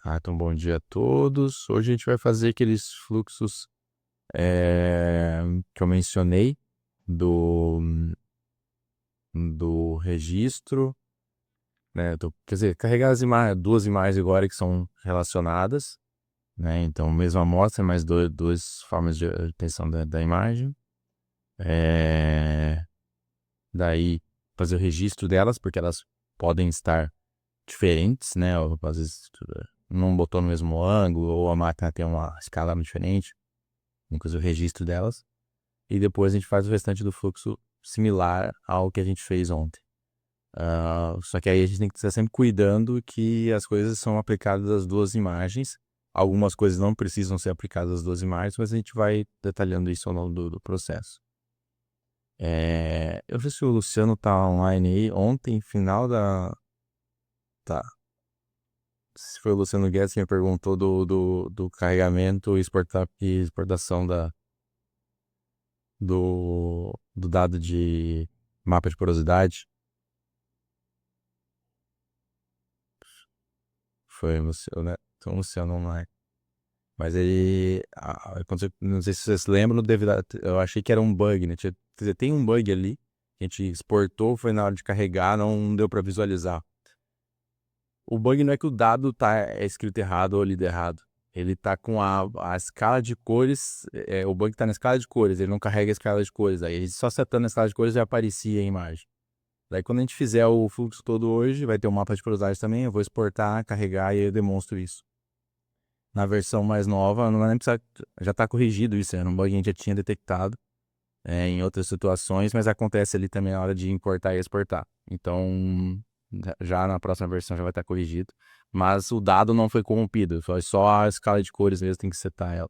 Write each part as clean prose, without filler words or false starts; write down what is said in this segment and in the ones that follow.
Tá, então bom dia a todos. Hoje a gente vai fazer aqueles fluxos que eu mencionei do, do registro, né? Quer dizer, carregar duas imagens agora que são relacionadas, né? Então, mesma amostra, mas duas formas de obtenção da imagem. É, daí, fazer o registro delas, porque elas podem estar diferentes, né? Ou, às vezes não botou no mesmo ângulo, ou a máquina tem uma escala diferente. Inclusive o registro delas, e depois a gente faz o restante do fluxo similar ao que a gente fez ontem. Só que aí a gente tem que estar sempre cuidando que as coisas são aplicadas às duas imagens. Algumas coisas não precisam ser aplicadas às duas imagens, mas a gente vai detalhando isso ao longo do processo. Eu não sei se o Luciano tá online aí. Ontem, final da. Tá. Se foi o Luciano Guedes que me perguntou do carregamento e exportação do dado de mapa de porosidade. Foi o Luciano, né? Então, o Luciano online. Mas ele. Não sei se vocês lembram, eu achei que era um bug, né? Quer dizer, tem um bug ali que a gente exportou, foi na hora de carregar, não deu para visualizar. O bug não é que o dado é escrito errado ou lido errado. Ele tá com a escala de cores. O bug tá na escala de cores, ele não carrega a escala de cores. Aí só setando a escala de cores já aparecia a imagem. Daí quando a gente fizer o fluxo todo hoje, vai ter um mapa de porosidade também, eu vou exportar, carregar e eu demonstro isso. Na versão mais nova, não vai nem precisar, já está corrigido isso, era um bug que a gente já tinha detectado em outras situações, mas acontece ali também na hora de importar e exportar. Então, já na próxima versão já vai estar corrigido. Mas o dado não foi corrompido, só a escala de cores mesmo tem que setar ela.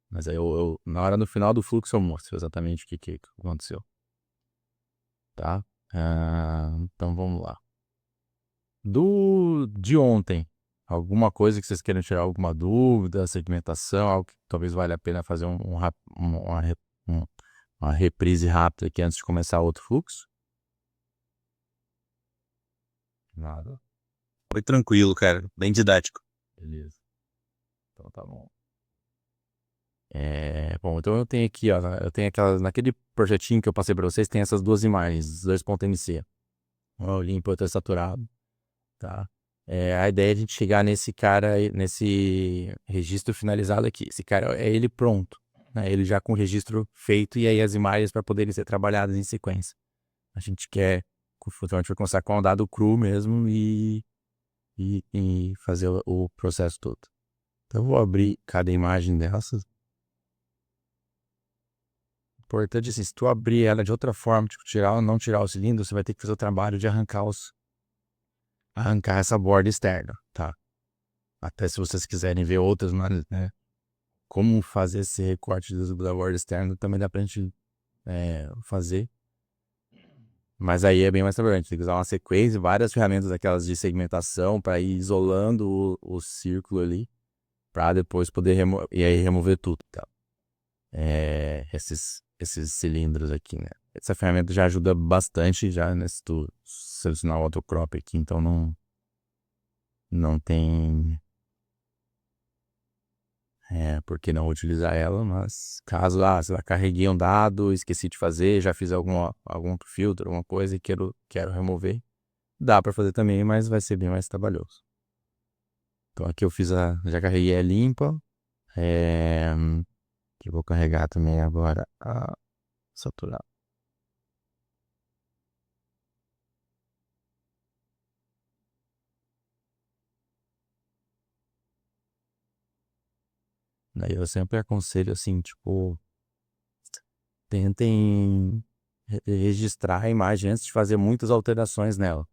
Mas aí na hora no final do fluxo eu mostro exatamente o que aconteceu. Tá? Então vamos lá. De ontem, alguma coisa que vocês queiram tirar alguma dúvida, segmentação, algo que talvez valha a pena fazer um- uma reprise rápida aqui antes de começar outro fluxo? Nada. Foi tranquilo, cara. Bem didático. Beleza. Então tá bom. Bom, então eu tenho aqui, ó, eu tenho naquele projetinho que eu passei para vocês, tem essas duas imagens, 2.mc. O limpo e outro saturado, tá? A ideia é a gente chegar nesse cara, nesse registro finalizado aqui. Esse cara é ele pronto, né? Ele já com o registro feito e aí as imagens para poderem ser trabalhadas em sequência. A gente quer, então a gente vai começar com o dado cru mesmo e fazer o processo todo. Então eu vou abrir cada imagem dessas. Importante assim, se tu abrir ela de outra forma, tipo não tirar o cilindro, você vai ter que fazer o trabalho de arrancar essa borda externa, tá? Até se vocês quiserem ver outras, né? Como fazer esse recorte da borda externa também dá pra gente fazer. Mas aí é bem mais trabalhante. Tem que usar uma sequência, várias ferramentas daquelas de segmentação para ir isolando o círculo ali, para depois poder remover tudo, tá? Esses cilindros aqui, né? Essa ferramenta já ajuda bastante já, né? Se tu selecionar o autocrop aqui, então não tem por que não utilizar ela, mas caso, sei lá, carreguei um dado, esqueci de fazer, já fiz algum filtro, alguma coisa e quero remover, dá para fazer também, mas vai ser bem mais trabalhoso. Então aqui eu já carreguei a limpa, que eu vou carregar também agora a saturar. Daí eu sempre aconselho assim, tipo, tentem registrar a imagem antes de fazer muitas alterações nela.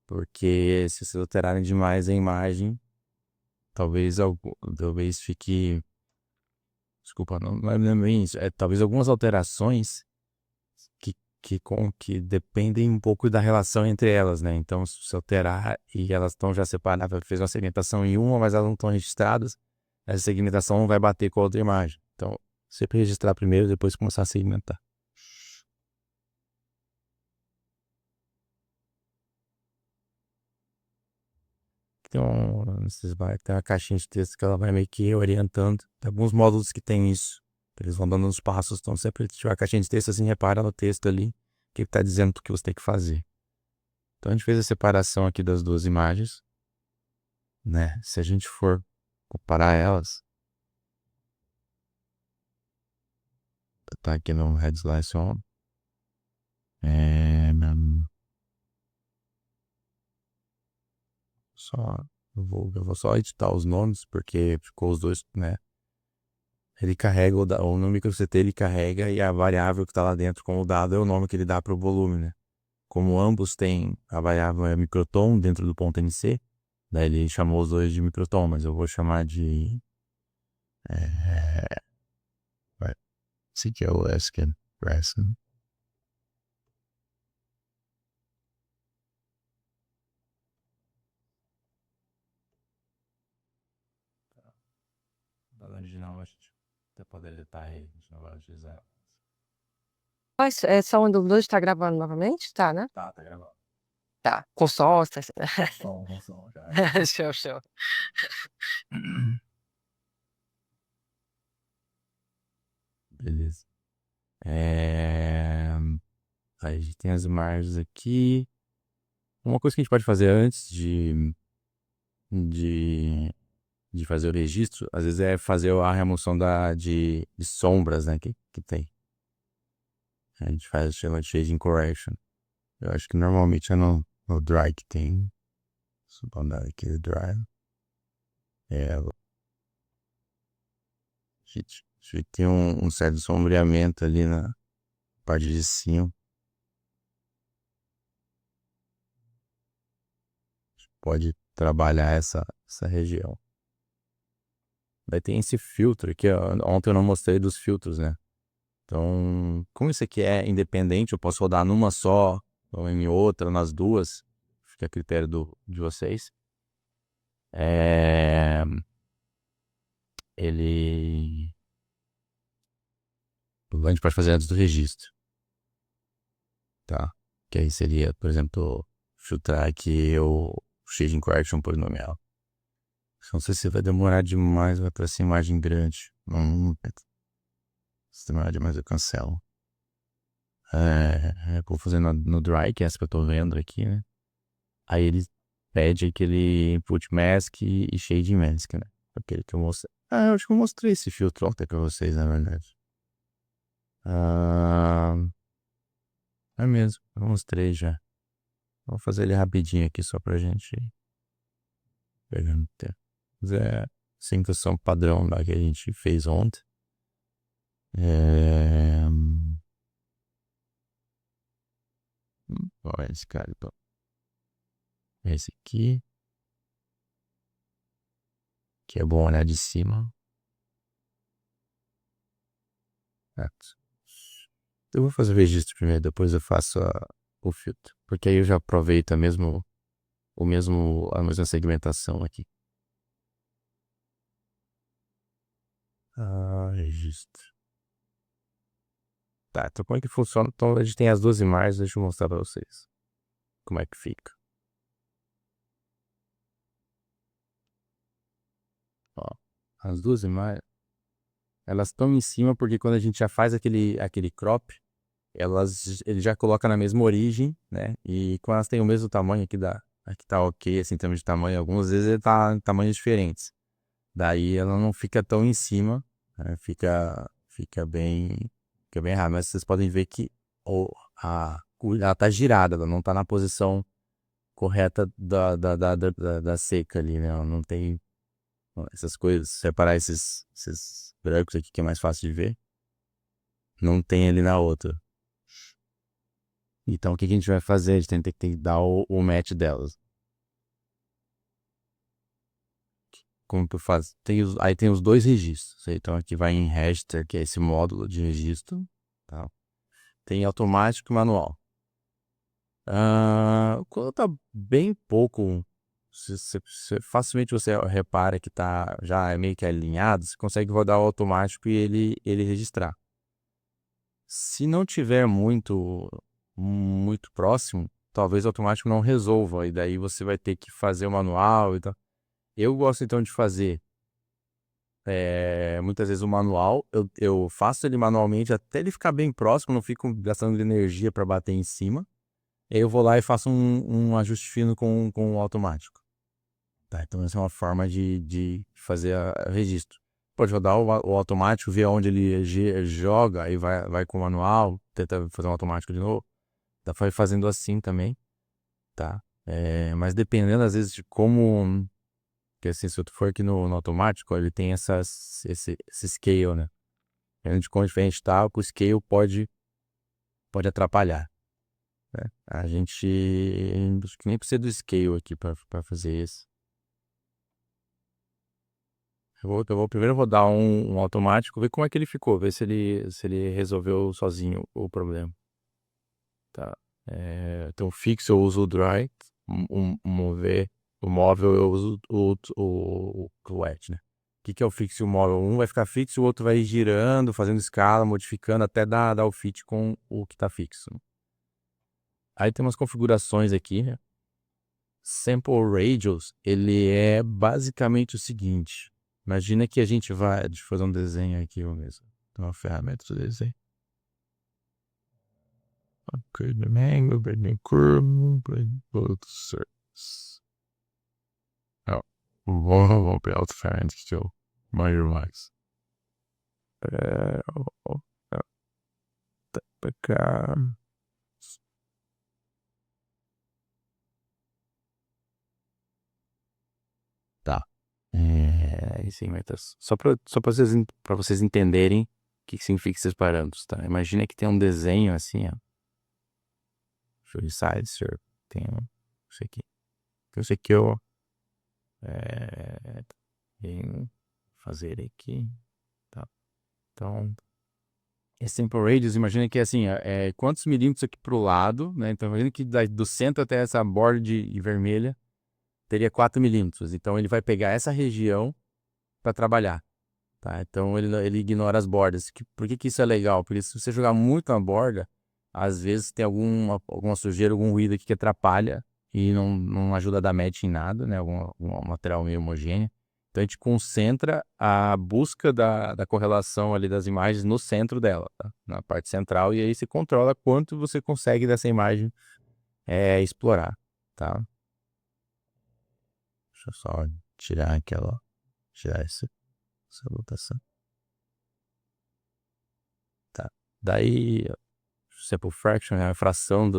Porque se vocês alterarem demais a imagem, talvez fique. Desculpa, não é bem isso. Talvez algumas alterações que, que dependem um pouco da relação entre elas, né? Então, se você alterar e elas estão já separadas, fez uma segmentação em uma, mas elas não estão registradas, essa segmentação não vai bater com a outra imagem. Então, sempre registrar primeiro, depois começar a segmentar. Vocês vai ter uma caixinha de texto que ela vai meio que orientando. Tem alguns módulos que tem isso. Eles vão dando os passos. Então, sempre que tiver a caixinha de texto, assim, repara no texto ali, o que está dizendo o que você tem que fazer. Então, a gente fez a separação aqui das duas imagens, né? Se a gente for comparar elas, tá aqui no Head Slice On. Só, eu vou só editar os nomes, porque ficou os dois, né? Ele carrega ou no microCT ele carrega e a variável que está lá dentro com o dado é o nome que ele dá para o volume, né? Como ambos têm a variável é microtom dentro do ponto NC, daí ele chamou os dois de microtom, mas eu vou chamar de esse que é o Esken Preston. Da original, acho que você pode editar aí, não vai utilizar. Mas só um dos dois tá gravando novamente? Tá, né? Tá gravando. Tá. Com som, tá. Com som, já. Show, show. Beleza. Aí a gente tem as imagens aqui. Uma coisa que a gente pode fazer antes de fazer o registro, às vezes é fazer a remoção de sombras, né, que tem. A gente faz, chama de shading correction. Eu acho que normalmente é no dry que tem. Vou dar aqui o dry. A gente tem um certo sombreamento ali na parte de cima. Pode trabalhar essa região. Daí tem esse filtro aqui, ó. Ontem eu não mostrei dos filtros, né? Então, como isso aqui é independente, eu posso rodar numa só, ou em outra, nas duas. Fica a critério de vocês. Ele... A gente pode fazer antes do registro. Tá? Que aí seria, por exemplo, filtrar aqui o shading correction polinomial. Não sei se vai demorar demais, vai para essa imagem grande. Se demorar demais eu cancelo. Eu vou fazer no dry, que é essa que eu tô vendo aqui, né? Aí ele pede aquele input mask e shading mask, né? Aquele que eu mostrei. Eu acho que eu mostrei esse filtro ontem pra vocês, na verdade. É mesmo, eu mostrei já. Vou fazer ele rapidinho aqui só pra gente ir pegando tempo. É simulação padrão lá que a gente fez ontem. Qual é esse cara, então? Esse aqui. Que é bom olhar de cima. Eu vou fazer o registro primeiro, depois eu faço o filtro. Porque aí eu já aproveito a mesma segmentação aqui. Registro. Tá, então como é que funciona? Então a gente tem as duas imagens, deixa eu mostrar pra vocês. Como é que fica. Ó, as duas imagens, elas estão em cima porque quando a gente já faz aquele crop, ele já coloca na mesma origem, né? E quando elas têm o mesmo tamanho aqui tá ok, assim, em termos de tamanho, algumas vezes ele tá em tamanhos diferentes. Daí ela não fica tão em cima, né? Fica bem rápido. Mas vocês podem ver que ela tá girada, ela não tá na posição correta da seca ali, né? Ela não tem essas coisas, separar esses brancos aqui que é mais fácil de ver. Não tem ali na outra. Então o que a gente vai fazer? A gente tem que dar o match delas. Como que eu faço? Aí tem os dois registros. Então aqui vai em register, que é esse módulo de registro. Tá? Tem automático e manual. Quando tá bem pouco, facilmente você repara que tá já meio que alinhado, você consegue rodar o automático e ele registrar. Se não tiver muito próximo, talvez o automático não resolva, e daí você vai ter que fazer o manual e tal. Eu gosto então de fazer muitas vezes o manual, eu faço ele manualmente até ele ficar bem próximo, não fico gastando energia para bater em cima. Aí eu vou lá e faço um ajuste fino com o automático. Tá, então essa é uma forma de fazer o registro. Pode rodar o automático, ver onde ele joga, aí vai com o manual, tenta fazer um automático de novo. Dá pra ir fazendo assim também, tá? Mas dependendo, às vezes, de como... Porque assim, se eu for aqui no automático, ele tem esse scale, né? Dependendo de quão diferente tá, o scale pode atrapalhar, né? A gente... Acho que nem precisa do scale aqui pra fazer isso. Eu vou primeiro rodar um automático, ver como é que ele ficou, ver se ele resolveu sozinho o problema. Tá. Então fixo eu uso o dry, o móvel eu uso o wet, né? O que é o fixo e o móvel? Um vai ficar fixo, o outro vai girando, fazendo escala, modificando até dar o fit com o que tá fixo. Aí tem umas configurações aqui, né? Sample Radius, ele é basicamente o seguinte. Imagina que a gente vai... Deixa eu fazer um desenho aqui eu mesmo. Tem uma ferramenta de desenho. Ok, the mango, bending curve, both surfaces. Vou pegar outra ferramenta que eu manjo mais. Pra cá. Tá. Sim, mas só pra vocês entenderem o que significa esses parâmetros, tá? Imagina que tem um desenho assim, ó. Show side surf. Tem isso aqui. Então, isso aqui eu venho fazer aqui, tá? Então, esse sample radius, imagina que assim, quantos milímetros aqui pro lado, né? Então, imagina que do centro até essa borda de vermelha teria 4 milímetros. Então, ele vai pegar essa região para trabalhar, tá? Então, ele ignora as bordas. Por que isso é legal? Porque se você jogar muito na borda, às vezes tem alguma sujeira, algum ruído aqui que atrapalha e não ajuda a dar match em nada, né? Algum material meio homogêneo. Então a gente concentra a busca da correlação ali das imagens no centro dela, tá? Na parte central, e aí você controla quanto você consegue dessa imagem explorar, tá? Deixa eu só tirar aquela, tirar essa rotação. Tá. Daí, sample fraction é a fração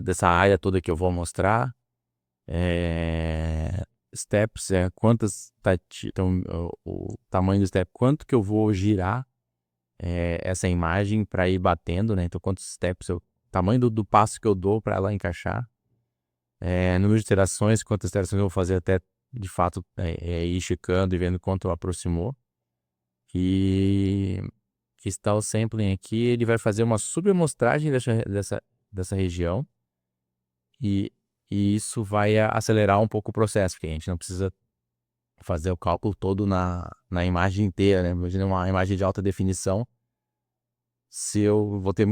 dessa área toda que eu vou mostrar. Steps quantas então, o tamanho do step, quanto que eu vou girar essa imagem para ir batendo, né? Então quantos steps tamanho do passo que eu dou para ela encaixar, número de iterações, quantas iterações eu vou fazer até de fato ir checando e vendo quanto aproximou. E está o sampling aqui, ele vai fazer uma subamostragem dessa região e isso vai acelerar um pouco o processo, porque a gente não precisa fazer o cálculo todo na imagem inteira, né? Imagina uma imagem de alta definição, se eu vou ter,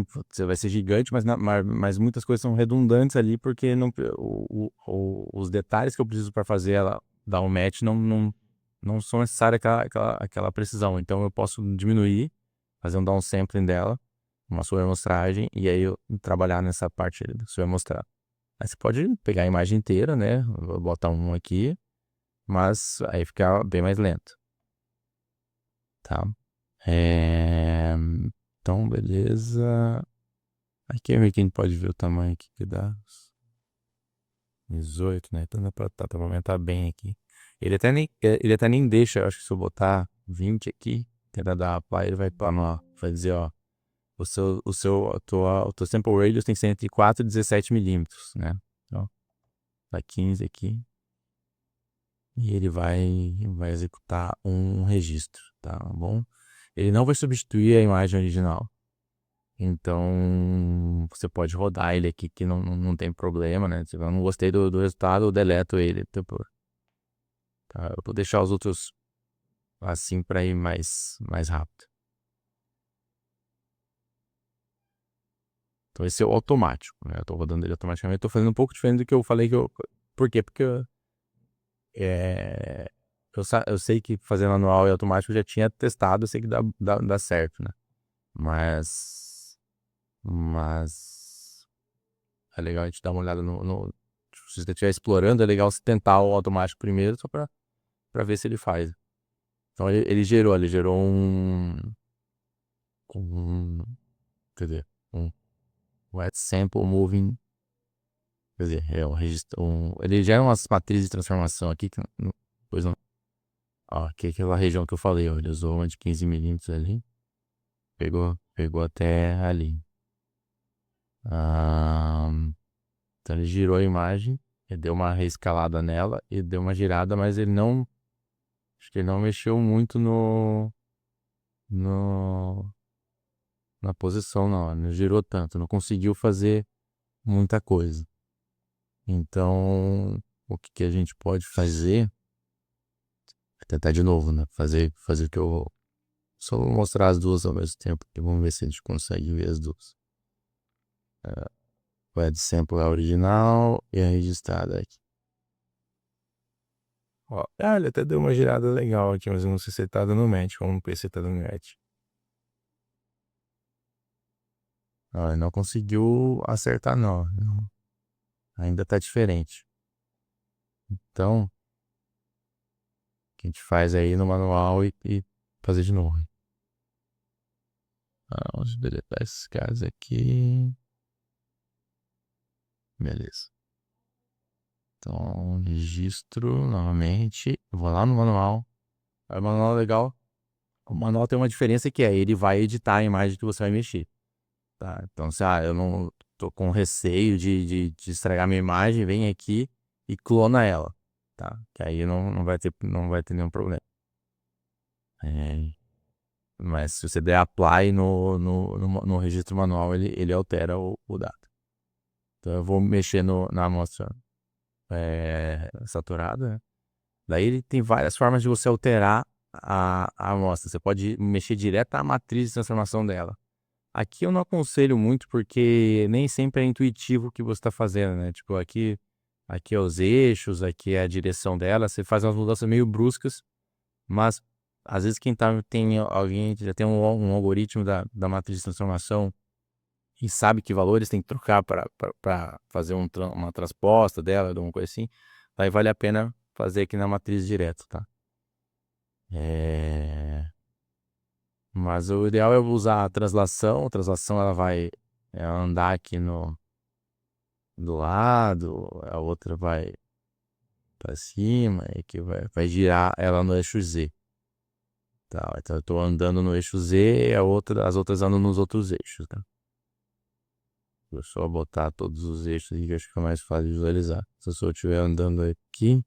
vai ser gigante, mas muitas coisas são redundantes ali, porque os detalhes que eu preciso para fazer ela dar um match não são necessários aquela precisão. Então eu posso diminuir, fazer um downsampling dela, uma subamostragem, e aí eu trabalhar nessa parte da subamostragem. Aí você pode pegar a imagem inteira, né? Vou botar um aqui, mas aí fica bem mais lento, tá? Então, beleza. Aqui a gente pode ver o tamanho aqui que dá. 18, né? Então dá pra aumentar bem aqui. Ele até nem deixa, eu acho que se eu botar 20 aqui, tentar dar apply, ele vai dizer, ó, o teu sample radius tem que ser entre 4 e 17 milímetros, né? Então, tá 15 aqui. E ele vai executar um registro, tá bom? Ele não vai substituir a imagem original. Então, você pode rodar ele aqui que não tem problema, né? Se eu não gostei do resultado, eu deleto ele. Tá? Eu vou deixar os outros assim para ir mais rápido. Então esse é o automático, né? Eu tô rodando ele automaticamente. Tô fazendo um pouco diferente do que eu falei que eu... Por quê? Porque eu sei que fazer manual e automático eu já tinha testado, eu sei que dá certo, né? Mas é legal a gente dar uma olhada se você estiver explorando, é legal você tentar o automático primeiro, só pra ver se ele faz. Então ele gerou quer dizer, um wet sample moving, quer dizer, é um registro, ele gera umas matrizes de transformação aqui, depois não, ó, aqui é aquela região que eu falei, ó, ele usou uma de 15 milímetros ali, pegou até ali. Então ele girou a imagem, ele deu uma reescalada nela e deu uma girada, mas acho que ele não mexeu muito no, na posição, não girou tanto, não conseguiu fazer muita coisa. Então, o que a gente pode fazer é tentar de novo, né? Fazer o que eu... Só vou mostrar as duas ao mesmo tempo, e vamos ver se a gente consegue ver as duas. O Add Sample é a original e a registrada aqui. Ó, ele até deu uma girada legal aqui, mas eu não sei se ele tá dando match. Vamos ver se ele tá dando match. Ele não conseguiu acertar, não. Ainda tá diferente. Então, o que a gente faz aí no manual e fazer de novo. Vamos deletar esses caras aqui. Beleza. Então, registro novamente. Vou lá no manual. O manual é legal. O manual tem uma diferença que ele vai editar a imagem que você vai mexer. Tá? Então, se eu não tô com receio de estragar minha imagem, vem aqui e clona ela. Tá? Que aí não vai ter nenhum problema. Mas se você der apply no registro manual, ele altera o dado. Então eu vou mexer na amostra saturada, né? Daí ele tem várias formas de você alterar a amostra. Você pode mexer direto na matriz de transformação dela. Aqui eu não aconselho muito porque nem sempre é intuitivo o que você está fazendo, né? Tipo, aqui é os eixos, aqui é a direção dela. Você faz umas mudanças meio bruscas, mas às vezes alguém que já tem um algoritmo da matriz de transformação e sabe que valores tem que trocar para fazer uma transposta dela, alguma coisa assim, daí vale a pena fazer aqui na matriz direto, tá? Mas o ideal é usar a translação. A translação ela vai andar aqui do lado, a outra vai para cima e que vai girar ela no eixo Z. Tá? Então eu estou andando no eixo Z, as outras andam nos outros eixos, tá? Vou só botar todos os eixos aqui que acho que fica mais fácil de visualizar. Se eu só estiver andando aqui,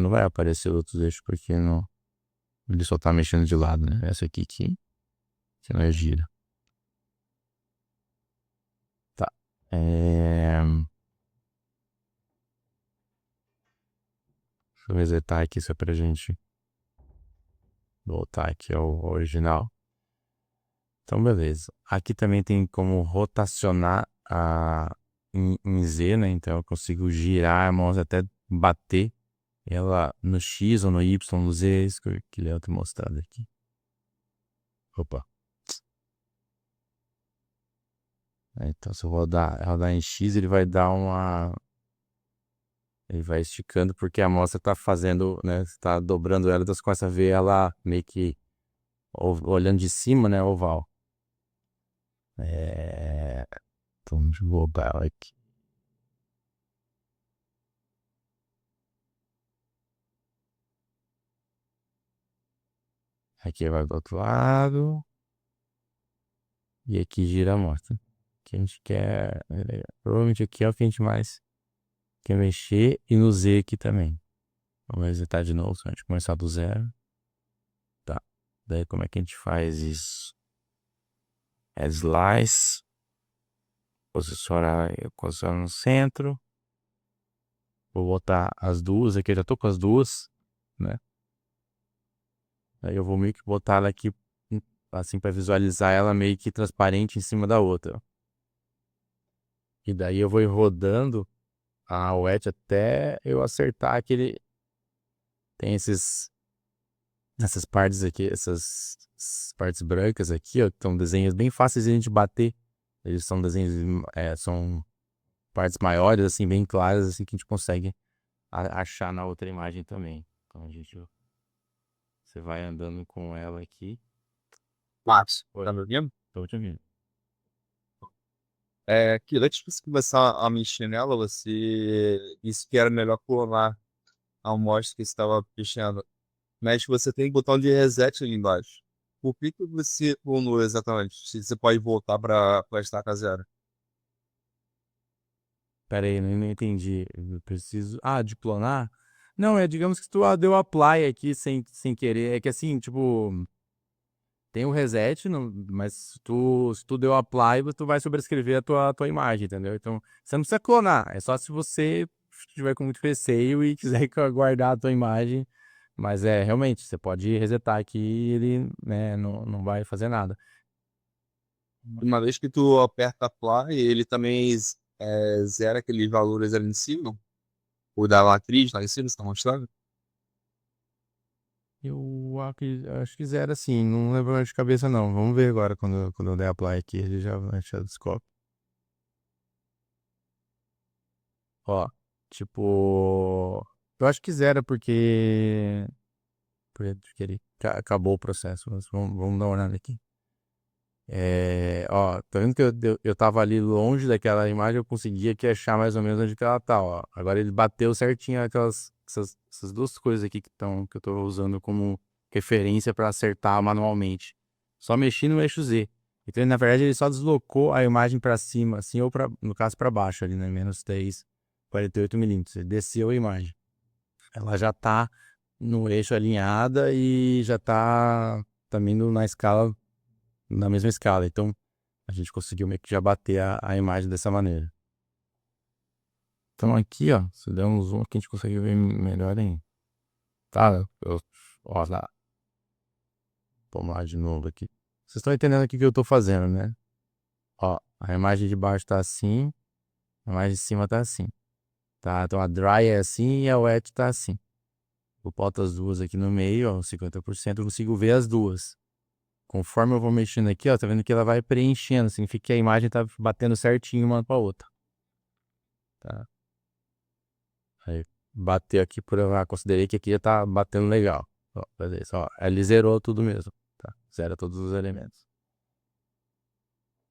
não vai aparecer outros eixos porque ele só tá mexendo de lado, né? Essa aqui que não é gira. Tá. Deixa eu resetar aqui só pra gente voltar aqui ao original. Então, beleza. Aqui também tem como rotacionar em Z, né? Então eu consigo girar a mão até bater ela no X ou no Y, no Z, isso que eu queria ter mostrado aqui. Opa. Então se eu rodar em X, ele vai dar ele vai esticando porque a amostra tá fazendo, né? Está dobrando ela, então você começa a ver ela meio que olhando de cima, né? Oval. Então, deixa eu voltar ela aqui. Aqui vai do outro lado. E aqui gira a amostra. Que a gente quer. Provavelmente aqui é o que a gente mais quer mexer. E no Z aqui também. Vamos resetar de novo, se a gente começar do zero. Tá. Daí como é que a gente faz isso? Slice. Posicionar no centro. Vou botar as duas aqui. Eu já tô com as duas, né? Aí eu vou meio que botar ela aqui assim, para visualizar ela meio que transparente em cima da outra. E daí eu vou ir rodando a wet até eu acertar aquele. Tem essas partes aqui, essas partes brancas aqui, ó, que são desenhos bem fáceis de a gente bater. Eles são desenhos, são partes maiores, assim, bem claras, assim, que a gente consegue achar na outra imagem também. Então você vai andando com ela aqui. Marcos, Oi, tá me ouvindo? tô te ouvindo. Que antes de você começar a mexer nela, você disse que era melhor clonar a amostra que você estava mexendo. Mas você tem botão de reset ali embaixo. Por que você clonou exatamente? Se você pode voltar para a estaca zero. Pera aí, não entendi. Eu preciso. Ah, de clonar? Não, digamos que tu deu apply aqui sem querer. É que assim, tipo, tem o reset, mas se tu deu apply, tu vai sobrescrever a tua imagem, entendeu? Então, você não precisa clonar. É só se você tiver com muito receio e quiser guardar a tua imagem. Mas realmente, você pode resetar aqui e ele, né, não vai fazer nada. Uma vez que tu aperta apply, ele também zera aqueles valores ali em cima. O da matriz lá em cima, você está mostrando? Eu acho que zero assim, não lembro mais de cabeça não. Vamos ver agora quando eu der apply aqui, a gente já descobre. Ó, tipo, eu acho que zero porque acabou o processo, mas vamos dar uma olhada aqui. Ó, tá vendo que eu tava ali longe daquela imagem, eu conseguia aqui achar mais ou menos onde que ela tá, ó. Agora ele bateu certinho essas duas coisas aqui que eu tô usando como referência para acertar manualmente. Só mexi no eixo Z. Então, na verdade, ele só deslocou a imagem para cima, assim, ou no caso para baixo ali, né? Menos 3, 48 milímetros. Ele desceu a imagem. Ela já tá no eixo alinhada e já tá também na mesma escala. Então, a gente conseguiu meio que já bater a imagem dessa maneira. Então aqui, ó, se der um zoom aqui, a gente consegue ver melhor ainda. Tá? Ó, lá. Vamos lá de novo aqui. Vocês estão entendendo aqui o que eu tô fazendo, né? Ó, a imagem de baixo tá assim, a imagem de cima tá assim. Tá? Então a dry é assim e a wet tá assim. Eu boto as duas aqui no meio, ó, 50%, eu consigo ver as duas. Conforme eu vou mexendo aqui, ó, tá vendo que ela vai preenchendo, significa que a imagem tá batendo certinho uma com a outra. Tá? Aí bateu aqui considerei que aqui já tá batendo legal. Ó, beleza, ó, ele zerou tudo mesmo, tá? Zera todos os elementos.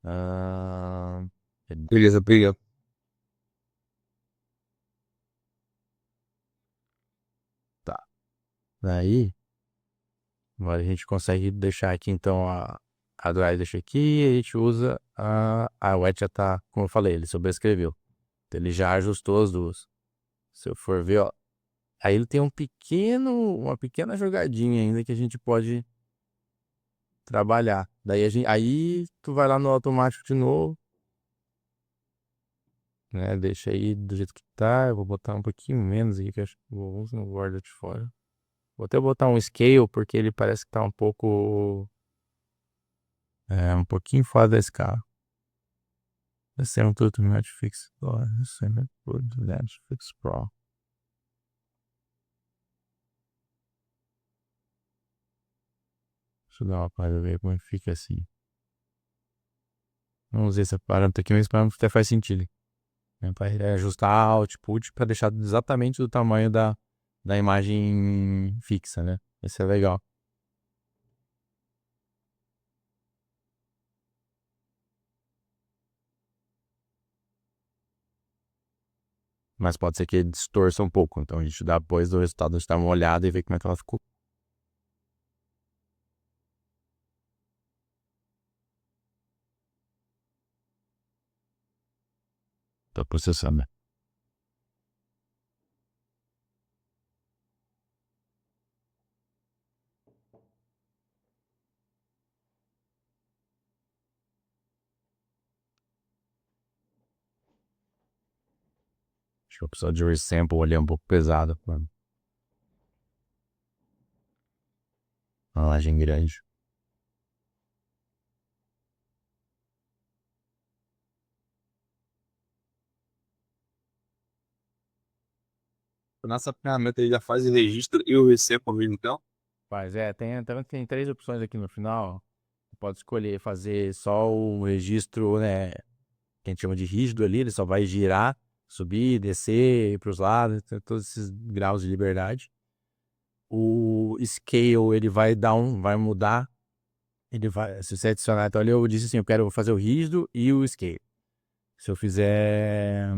Ah, Beleza, obrigado. tá. Daí, agora a gente consegue deixar aqui então a dry deixa aqui e a gente usa a wet já tá, como eu falei, ele sobrescreveu. Então ele já ajustou as duas. Se eu for ver, ó, aí ele tem uma pequena jogadinha ainda que a gente pode trabalhar. Daí aí tu vai lá no automático de novo, né? Deixa aí do jeito que tá. Eu vou botar um pouquinho menos aqui, que eu acho que vou usar no borda de fora. Vou até botar um scale, porque ele parece que tá um pouco. Um pouquinho fora da escala. Esse é um tudo Netflix. Esse é um Netflix Pro. Deixa eu dar uma para ver como é que fica assim. Não usei esse parâmetro aqui, mas esse parâmetro até faz sentido. Para ajustar a output para deixar exatamente do tamanho da imagem fixa, né? Esse é legal. Mas pode ser que ele distorça um pouco. Então a gente dá depois do resultado, a gente dá uma olhada e vê como é que ela ficou. Tá processando, né? Acho que eu preciso de resample ali um pouco pesado. Mano. Uma imagem grande. nessa ferramenta ele já faz o registro e o resample ao mesmo tempo? Faz, tem 3 opções aqui no final. Pode escolher fazer só o registro, né, que a gente chama de rígido ali, ele só vai girar, subir, descer, ir para os lados, tem todos esses graus de liberdade. O scale, ele vai mudar, se você adicionar, então ali eu disse assim, eu quero fazer o rígido e o scale. Se eu fizer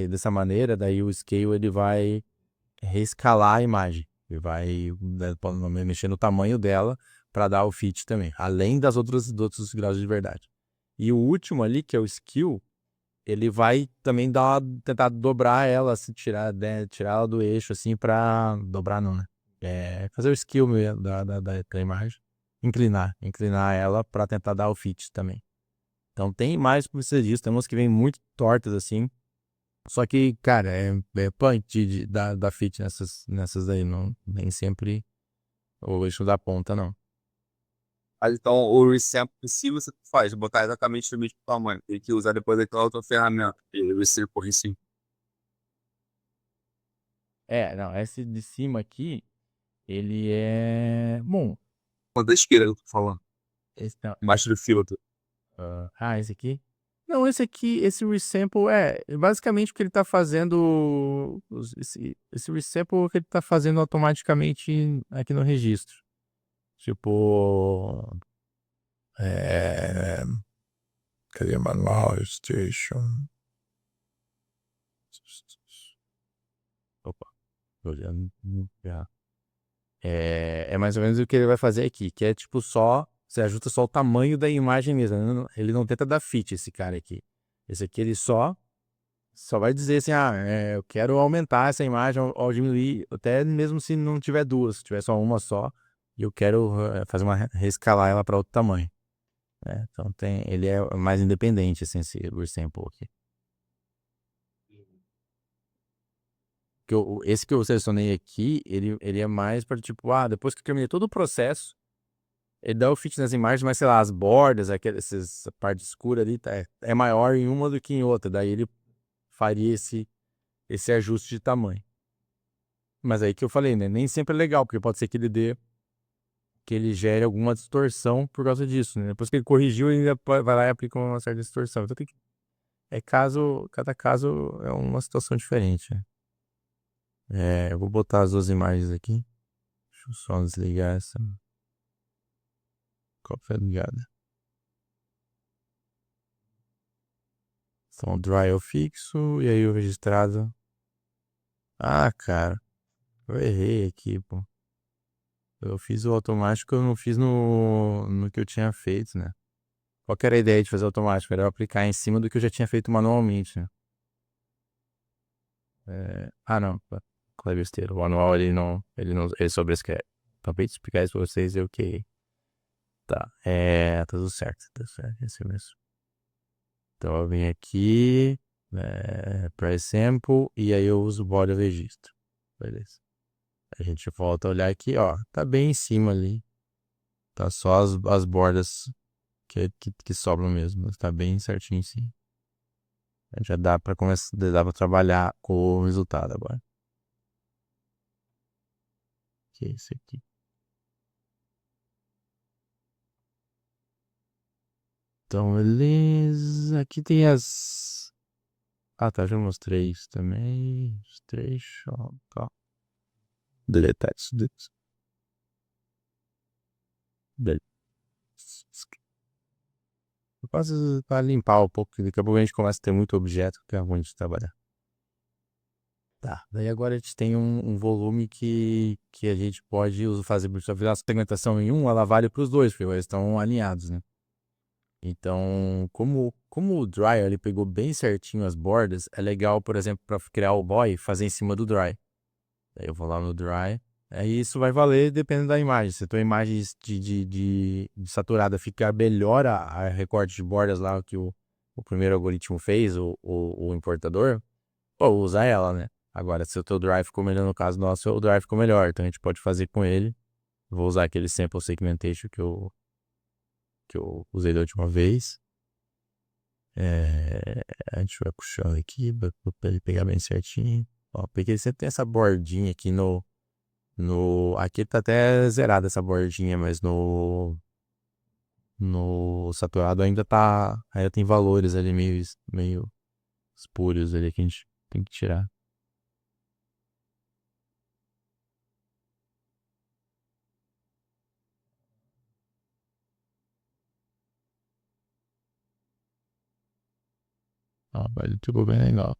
dessa maneira, daí o scale ele vai reescalar a imagem. Ele vai, né, mexer no tamanho dela para dar o fit também, além dos outros graus de liberdade. E o último ali, que é o skill, ele vai também tentar dobrar ela, assim, tirar ela do eixo, assim, para dobrar não, né? Fazer o skill mesmo da imagem, inclinar ela para tentar dar o fit também. Então tem mais como você disse, tem umas que vêm muito tortas assim. Só que, cara, é punk da fit nessas daí, não, nem sempre o eixo da ponta, não. Mas então o resample em si você faz, botar exatamente no mesmo tamanho. Tem que usar depois aquela outra ferramenta, e o resample em si. Não, esse de cima aqui, ele é... Bom, Quando da esquerda eu tô falando, esse não, embaixo do filtro. esse aqui? Não, esse resample basicamente o que ele tá fazendo, esse resample é o que ele tá fazendo automaticamente aqui no registro. Tipo, cadê manual, station? Opa, tô olhando. Já. É mais ou menos o que ele vai fazer aqui, que é tipo você ajusta só o tamanho da imagem mesmo. Ele não tenta dar fit, esse cara aqui. Esse aqui ele só vai dizer assim, eu quero aumentar essa imagem ou diminuir, até mesmo se não tiver duas, se tiver só uma só, e eu quero fazer reescalar ela para outro tamanho. Então ele é mais independente, assim, esse resample aqui. Esse que eu selecionei aqui, ele é mais para tipo, depois que eu terminei todo o processo, ele dá o fit nas imagens, mas sei lá, as bordas, essa parte escura ali, é maior em uma do que em outra. Daí ele faria esse ajuste de tamanho. Mas aí que eu falei, né? Nem sempre é legal, porque pode ser que ele gere alguma distorção por causa disso, né? Depois que ele corrigiu, ele ainda vai lá e aplica uma certa distorção. Então cada caso é uma situação diferente, né? Eu vou botar as duas imagens aqui. Deixa eu só desligar essa. Cópia ligada. Então, o dry eu fixo e aí o registrado. Cara, eu errei aqui, pô. Eu fiz o automático, eu não fiz no que eu tinha feito, né? Qual que era a ideia de fazer automático? Era eu aplicar em cima do que eu já tinha feito manualmente, né? Não. Qual é besteira? O manual, ele sobrescreve. Acabei de explicar isso pra vocês e ok. Tá, tá tudo certo, é assim mesmo. Então eu venho aqui, para example, e aí eu uso o body registro. Beleza. A gente volta a olhar aqui, ó, tá bem em cima ali. Tá só as bordas que sobram mesmo, tá bem certinho sim. Já dá pra começar, dá pra trabalhar com o resultado agora. Que é esse aqui. Então, beleza. Aqui tem as... tá, já mostrei isso também. Mostrei, tá. Deletar isso. Beleza. Quase para limpar um pouco, daqui a pouco a gente começa a ter muito objeto que é ruim de trabalhar. Tá, daí agora a gente tem um volume que a gente pode fazer a segmentação em ela vale para os dois, porque eles estão alinhados, né? Então, como o Dry ele pegou bem certinho as bordas, é legal, por exemplo, para criar o boy, fazer em cima do Dry. Aí eu vou lá no Dry, aí isso vai valer dependendo da imagem. Se a tua imagem de saturada ficar melhor a recorte de bordas lá que o primeiro algoritmo fez, o importador, usa ela, né? Agora, se o teu Dry ficou melhor, no caso nosso, o Dry ficou melhor. Então a gente pode fazer com ele. Vou usar aquele sample segmentation que eu usei da última vez. A gente vai puxando aqui pra ele pegar bem certinho. Ó, porque ele sempre tem essa bordinha aqui aqui tá até zerada essa bordinha, mas no saturado ainda tem valores ali meio espúrios ali que a gente tem que tirar. Ó, mas ficou bem legal.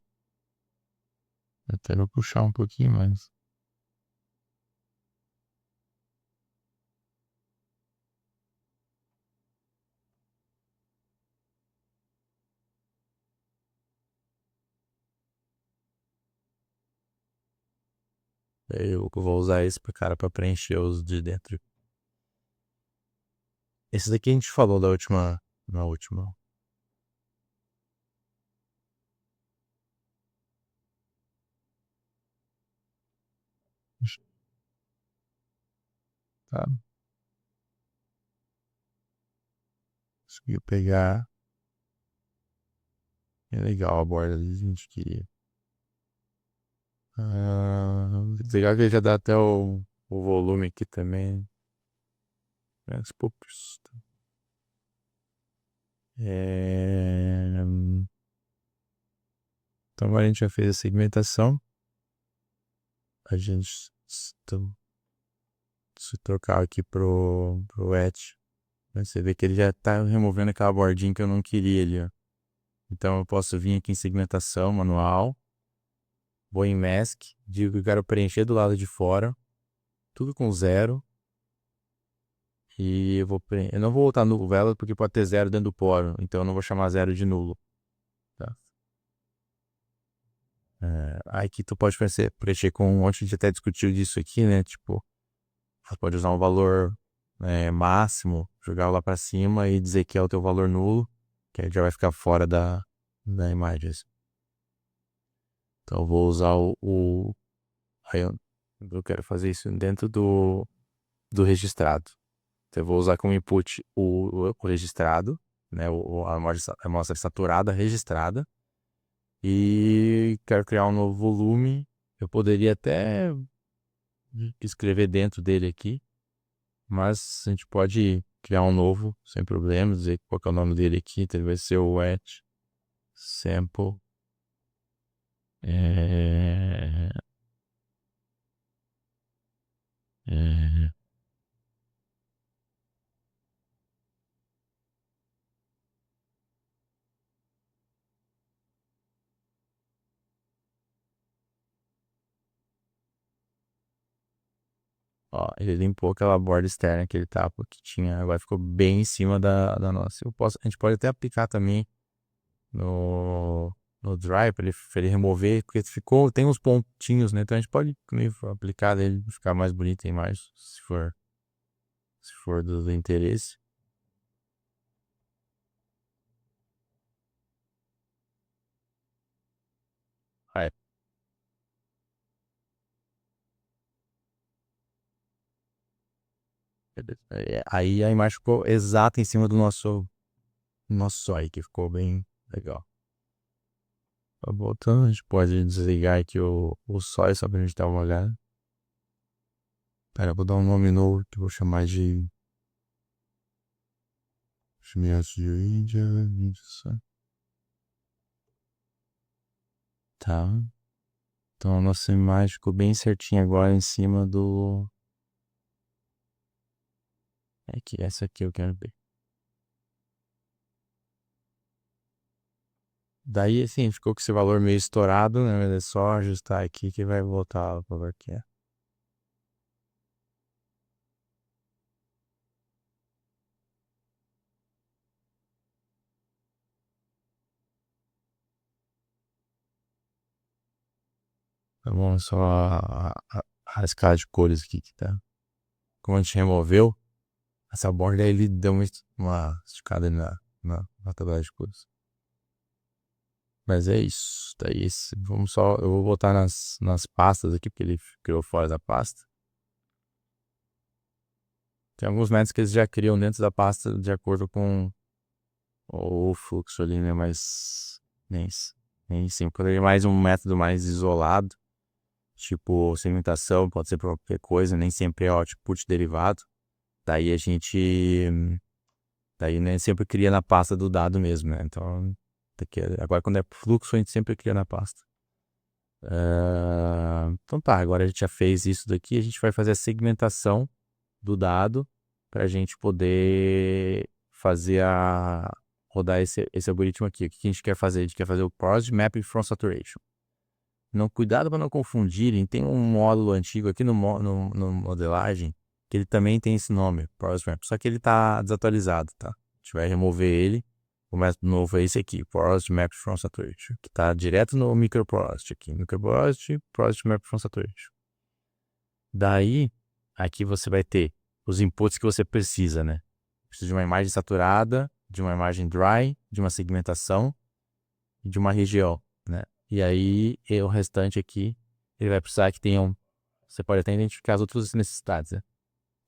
Até vou puxar um pouquinho mais. Daí eu vou usar esse pra preencher os de dentro. Esse daqui a gente falou na última. Tá? Conseguiu pegar. É legal a borda ali, a gente queria. Legal que ele já dá até o volume aqui também. Aos poucos. Então agora a gente já fez a segmentação. A gente se trocar aqui pro etch. Você vê que ele já tá removendo aquela bordinha que eu não queria ali, ó. Então eu posso vir aqui em segmentação manual. Vou em mask. Digo que eu quero preencher do lado de fora. Tudo com 0. E eu não vou voltar nulo vela porque pode ter 0 dentro do poro. Então eu não vou chamar 0 de nulo. Tá? Aí que tu pode preencher com a gente até discutiu disso aqui, né? Tipo, você pode usar um valor máximo, jogar lá pra cima e dizer que é o teu valor nulo, que aí já vai ficar fora da imagem. Então eu vou usar aí eu quero fazer isso dentro do registrado. Então eu vou usar como input o registrado, né? A amostra saturada registrada. E quero criar um novo volume. Eu poderia até escrever dentro dele aqui, mas a gente pode criar um novo sem problemas, dizer qual que é o nome dele aqui, então ele vai ser o wet sample. É, é, ó, ele limpou aquela borda externa que ele tapa que tinha, agora ficou bem em cima da nossa. A gente pode até aplicar também no dry pra ele remover, porque tem uns pontinhos, né? Então a gente pode aplicar ele ficar mais bonito a imagem, se for do interesse. Aí, aí a imagem ficou exata em cima do nosso sói, que ficou bem legal. Tá voltando, a gente pode desligar aqui o sói só pra gente dar uma olhada. Pera, eu vou dar um nome novo que eu vou chamar de Chimiaço de Índia. Tá. Então a nossa imagem ficou bem certinha agora em cima do. É que essa aqui eu quero ver. Daí, assim, ficou com esse valor meio estourado, né? Mas é só ajustar aqui que vai voltar o valor que é. Tá bom, só a escala de cores aqui que tá. Como a gente removeu, essa borda aí ele deu uma esticada na tabela de cores. Mas é isso. Daí, eu vou voltar nas pastas aqui, porque ele criou fora da pasta. Tem alguns métodos que eles já criam dentro da pasta de acordo com ou o fluxo ali, né? Mas nem, nem sempre. Quando ele é mais um método mais isolado, tipo segmentação, pode ser pra qualquer coisa, nem sempre é output derivado. Daí a gente. Daí nem sempre cria na pasta do dado mesmo, né? Então, agora quando é fluxo, a gente sempre cria na pasta. Então tá, agora a gente já fez isso daqui, a gente vai fazer a segmentação do dado para a gente poder fazer rodar esse algoritmo aqui. O que a gente quer fazer? A gente quer fazer o Porosity Mapping from Saturation. Não, cuidado para não confundirem, tem um módulo antigo aqui no modelagem que ele também tem esse nome, Porosity Map, só que ele está desatualizado, tá? A gente vai remover ele. O método novo é esse aqui, Porosity Map from Saturation, que está direto no microporosity aqui. Microporosity, Porosity Map from Saturation. Daí, aqui você vai ter os inputs que você precisa, né? Precisa de uma imagem saturada, de uma imagem dry, de uma segmentação e de uma região, né? E aí, o restante aqui, ele vai precisar que tenham... Você pode até identificar as outras necessidades, né?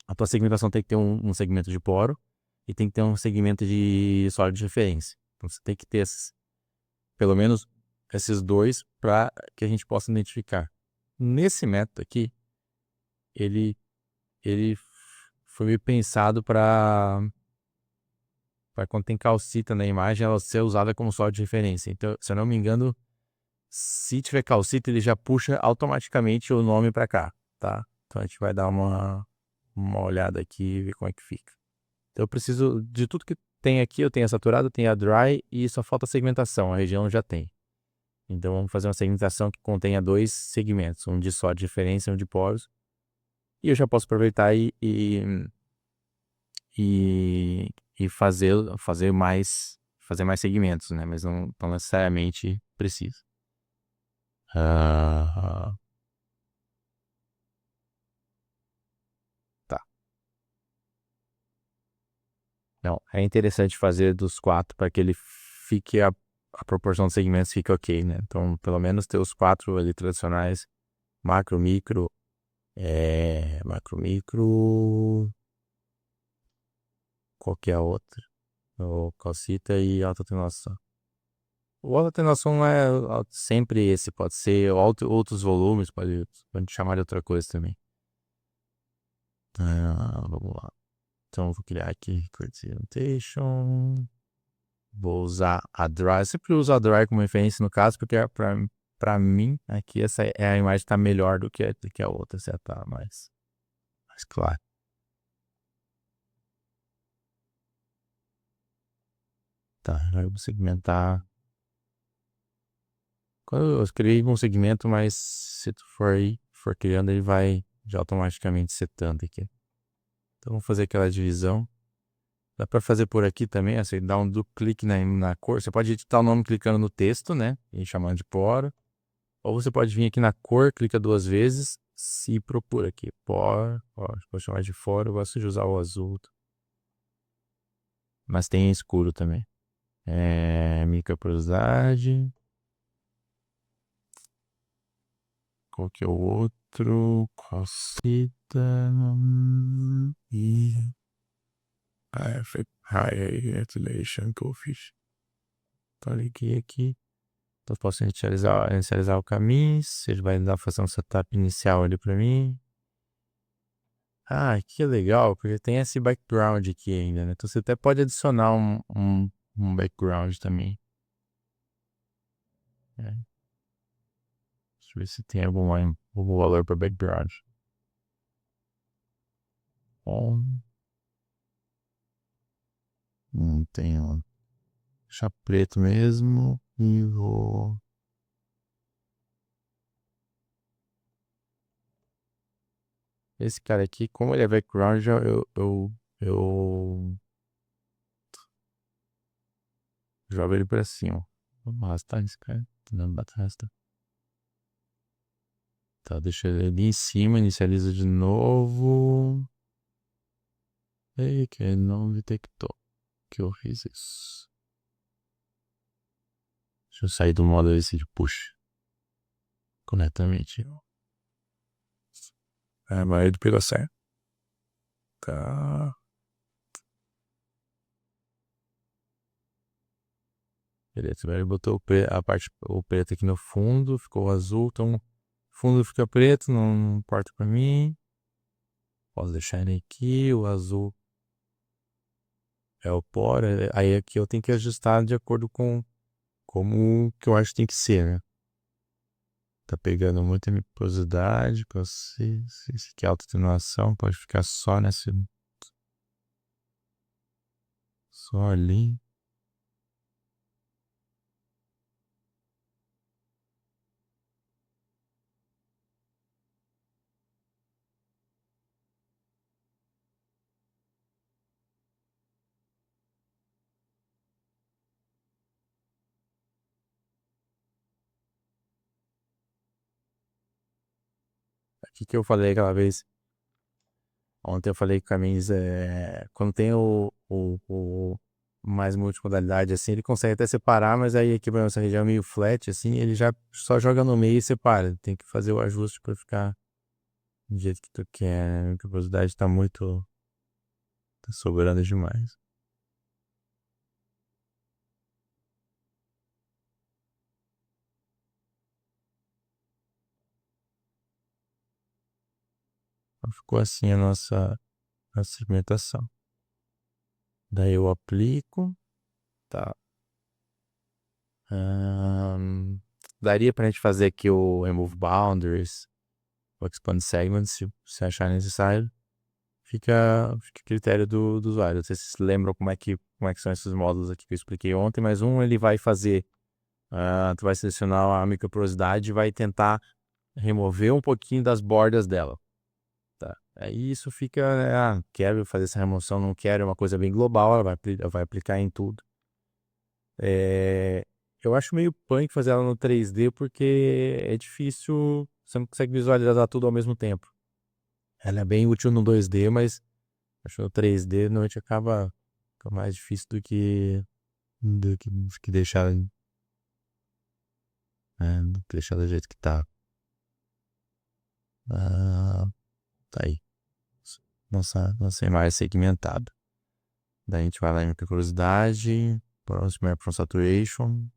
A tua segmentação tem que ter um segmento de poro e tem que ter um segmento de sólido de referência. Então, você tem que ter pelo menos esses dois para que a gente possa identificar. Nesse método aqui, ele foi meio pensado para quando tem calcita na imagem, ela ser usada como sólido de referência. Então, se eu não me engano, se tiver calcita, ele já puxa automaticamente o nome para cá, tá? Então, a gente vai dar uma olhada aqui e ver como é que fica. Então, eu preciso de tudo que tem aqui. Eu tenho a saturada, tenho a dry e só falta a segmentação. A região já tem. Então, vamos fazer uma segmentação que contenha dois segmentos, um de sólido de referência e um de poros. E eu já posso aproveitar e fazer mais segmentos, né? Mas não necessariamente precisa. Tá. Não, é interessante fazer dos 4 para que ele fique a proporção de segmentos fique ok, né? Então, pelo menos ter os 4 ali tradicionais, macro, micro, qualquer outra, ou calcita e alta atenuação. O alta atenuação não é sempre esse, pode ser outros volumes, pode chamar de outra coisa também. Vamos lá. Então, vou criar aqui Recursive Annotation. Vou usar a Dry. Eu sempre uso a Dry como referência no caso, porque para mim, aqui essa é a imagem que está melhor do que a outra, se ela tá mais clara. Tá, agora eu vou segmentar. Quando eu escrevi um segmento, mas se tu for criando, ele vai já automaticamente setando aqui. Então, vamos fazer aquela divisão. Dá para fazer por aqui também, você dá um duplo clique na cor. Você pode editar o nome clicando no texto, né? E chamando de poro. Ou você pode vir aqui na cor, clica 2 vezes, se procura aqui. Poro, pode chamar de fora, eu gosto de usar o azul. Mas tem escuro também. Microporosidade. Qual que é o outro? Calcita. E High Ventilation Coefficient. Então, liguei aqui. Então, eu posso inicializar o caminho. Ele vai fazer um setup inicial ali para mim. Que legal, porque tem esse background aqui ainda, né? Então, você até pode adicionar um background também. Deixa eu ver se tem algum valor para background. Bom, não tem, ó. Deixar preto mesmo e vou... Esse cara aqui, como ele é background, eu jogo ele pra cima. Vamos arrastar esse cara. Tô dando batasta. Tá, deixa ele ali em cima, inicializa de novo. Ei, que não detectou que eu fiz isso. Deixa eu sair do modo esse de push. Corretamente. Mas ele pegou certo. Tá. Beleza, agora ele botou a parte o preto aqui no fundo, ficou o azul, então o fundo fica preto, não importa pra mim. Posso deixar ele aqui, o azul é o poro, aí aqui eu tenho que ajustar de acordo com como que eu acho que tem que ser, né? Tá pegando muita porosidade, esse aqui é alta atenuação, pode ficar só nesse, só ali. Aqui que eu falei aquela vez, ontem eu falei que o Caminhos quando tem o mais multimodalidade assim, ele consegue até separar, mas aí aqui pra nossa região é meio flat assim, ele já só joga no meio e separa. Tem que fazer o ajuste pra ficar do jeito que tu quer, né? A velocidade tá muito, tá sobrando demais. Então ficou assim a nossa segmentação. Daí eu aplico, tá? Daria pra gente fazer aqui o Remove Boundaries, o Expand Segments, se achar necessário. Fica a critério do usuário. Não sei se vocês lembram como é que são esses módulos aqui que eu expliquei ontem, mas ele vai fazer, tu vai selecionar a microporosidade e vai tentar remover um pouquinho das bordas dela. Tá? Aí isso fica, né, quero fazer essa remoção, não quero, é uma coisa bem global, ela vai aplicar em tudo. Eu acho meio punk fazer ela no 3D porque é difícil, você não consegue visualizar tudo ao mesmo tempo. Ela é bem útil no 2D, mas acho que no 3D normalmente acaba fica mais difícil do que deixar, do que deixar do jeito que tá. Tá aí. Nossa imagem segmentada. Daí a gente vai lá em curiosidade, próximo é from saturation,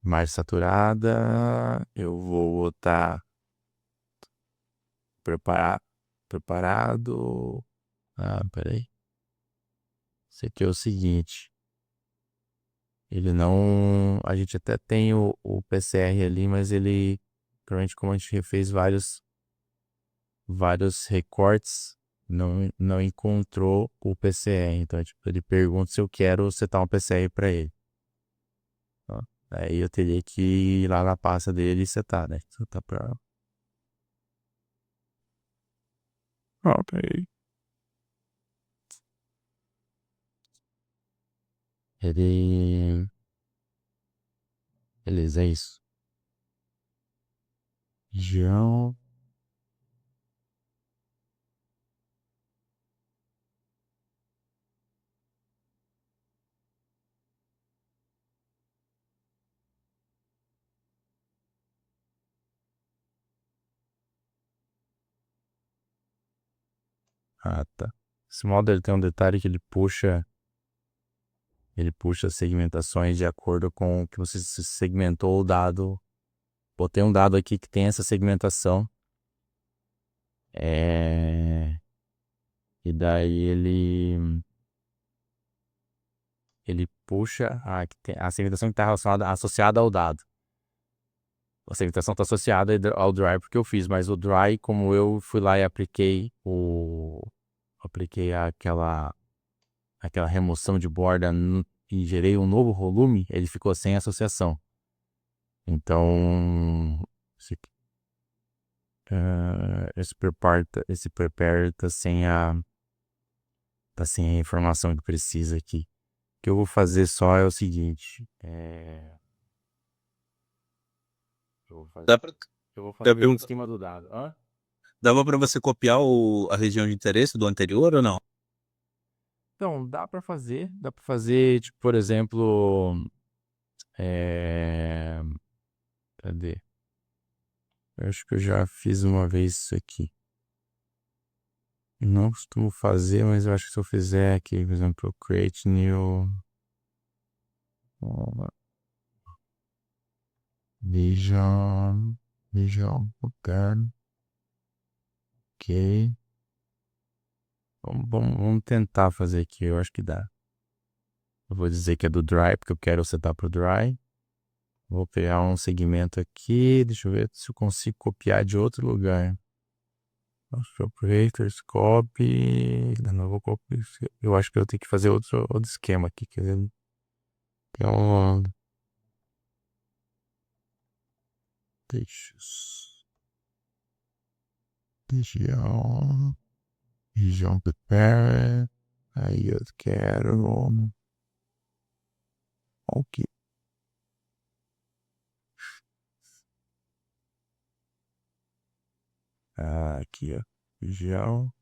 mais saturada. Eu vou botar preparado. Peraí. Esse aqui é o seguinte. Ele não. A gente até tem o PCR ali, mas ele. Provavelmente, como a gente fez vários recortes, não encontrou o PCR. Então, tipo, ele pergunta se eu quero setar um PCR para ele. Tá? Aí eu teria que ir lá na pasta dele e setar, né? Setar pra. Peraí. Ele. Beleza, é isso. Região. Tá. Esse modo ele tem um detalhe que ele puxa segmentações de acordo com o que você segmentou o dado. Botei um dado aqui que tem essa segmentação. E daí ele puxa a segmentação que está associada ao dado. A segmentação está associada ao dry porque eu fiz, mas o dry, como eu fui lá e apliquei aquela remoção de borda e gerei um novo volume, ele ficou sem associação. Então, esse prepare tá sem a informação que precisa aqui. O que eu vou fazer só é o seguinte, eu vou fazer, Dá pra, eu vou dá fazer em pergunta, cima do dado. dava pra você copiar a região de interesse do anterior ou não? Então, dá pra fazer, tipo, por exemplo, é, cadê? Eu acho que eu já fiz uma vez isso aqui. Não costumo fazer, mas eu acho que se eu fizer aqui, por exemplo, create new Vision. Pattern. Ok. Vamos tentar fazer aqui, eu acho que dá. Eu vou dizer que é do Dry, porque eu quero setar pro Dry. Vou pegar um segmento aqui, deixa eu ver se eu consigo copiar de outro lugar. Operators, copy. Não vou copiar. Eu acho que eu tenho que fazer outro esquema aqui. Quer dizer, que é um. Deixa. Região prepare. Aí eu quero. Ok. Aqui, ó. Região.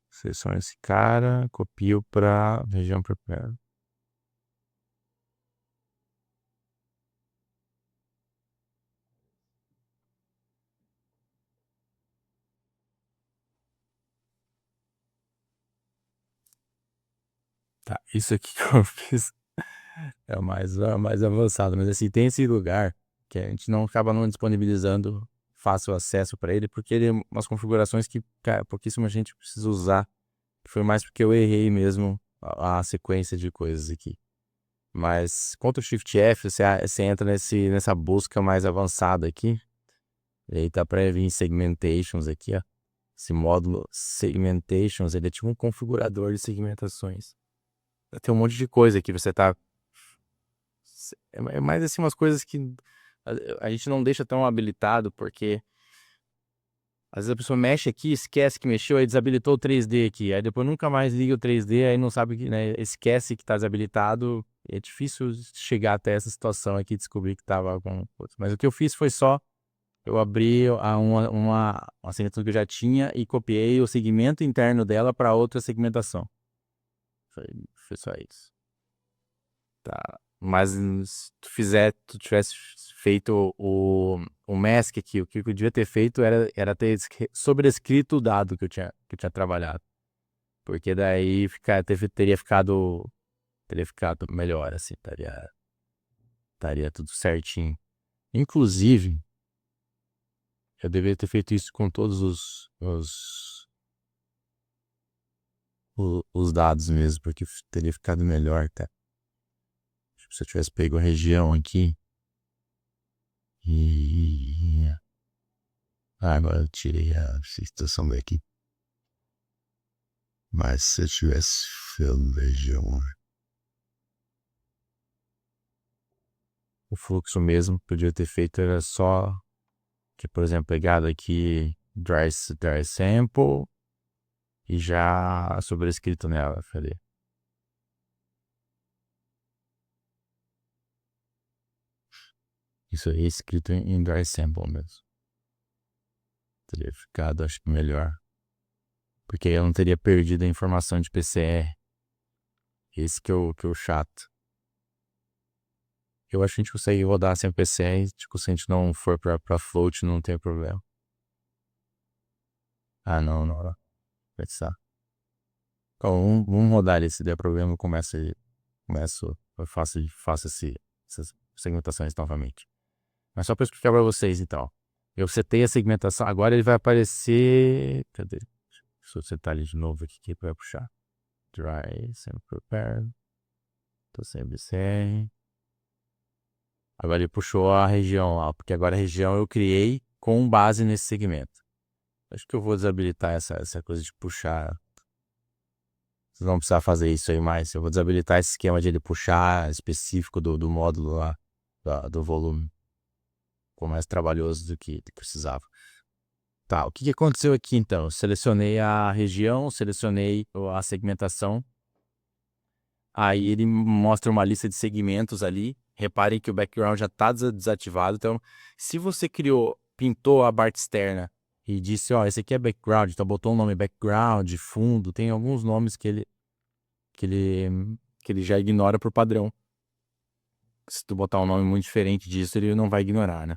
Seleciono esse cara, copio para região prepare. Tá, isso aqui que eu fiz é o mais avançado, mas assim, tem esse lugar que a gente não acaba não disponibilizando fácil acesso para ele, porque ele é umas configurações que, cara, pouquíssima gente precisa usar. Foi mais porque eu errei mesmo a sequência de coisas aqui. Mas Ctrl Shift F, você entra nessa busca mais avançada aqui. E aí tá para vir Segmentations aqui, ó. Esse módulo Segmentations, ele é tipo um configurador de segmentações. Tem um monte de coisa aqui, você tá... É mais assim umas coisas que a gente não deixa tão habilitado, porque às vezes a pessoa mexe aqui, esquece que mexeu, aí desabilitou o 3D aqui, aí depois nunca mais liga o 3D, aí não sabe que, né, esquece que tá desabilitado. É difícil chegar até essa situação aqui e descobrir que tava com... Mas o que eu fiz foi só, eu abri uma segmentação que eu já tinha e copiei o segmento interno dela para outra segmentação. Foi só isso. Tá. Mas se tu tivesse feito o mask aqui, o que eu devia ter feito era ter sobrescrito o dado que eu tinha trabalhado. Porque daí teria ficado melhor, assim, estaria tudo certinho. Inclusive, eu deveria ter feito isso com todos os dados mesmo, porque teria ficado melhor, tá? Se eu tivesse pego a região aqui e... agora eu tirei a situação daqui. Mas se eu tivesse feito região... O fluxo mesmo que eu podia ter feito era só... Que, por exemplo, pegado aqui dry sample e já sobrescrito nela, falei. Isso aí é escrito em dry sample mesmo. Teria ficado, acho que melhor. Porque aí eu não teria perdido a informação de PCR. Esse que é o chato. Eu acho que a gente consegue rodar sem PCR. Tipo, se a gente não for pra float, não tem problema. Ah, não. Pensar. Então, vamos rodar ele. Se der problema, eu faço essas segmentações novamente. Mas só para explicar para vocês, então. Eu setei a segmentação. Agora ele vai aparecer... Cadê? Deixa eu setar ele de novo aqui, que vai puxar. Dry, Sample Prepare. Tô sem BCR. Agora ele puxou a região lá, porque agora a região eu criei com base nesse segmento. Acho que eu vou desabilitar essa coisa de puxar. Vocês vão precisar fazer isso aí mais. Eu vou desabilitar esse esquema de ele puxar específico do módulo lá, do volume. Ficou mais trabalhoso do que precisava. Tá, o que aconteceu aqui então? Eu selecionei a região, selecionei a segmentação. Aí ele mostra uma lista de segmentos ali. Reparem que o background já está desativado. Então, se você pintou a parte externa e disse, ó, esse aqui é background, então botou um nome background, fundo, tem alguns nomes que ele já ignora por padrão. Se tu botar um nome muito diferente disso, ele não vai ignorar, né?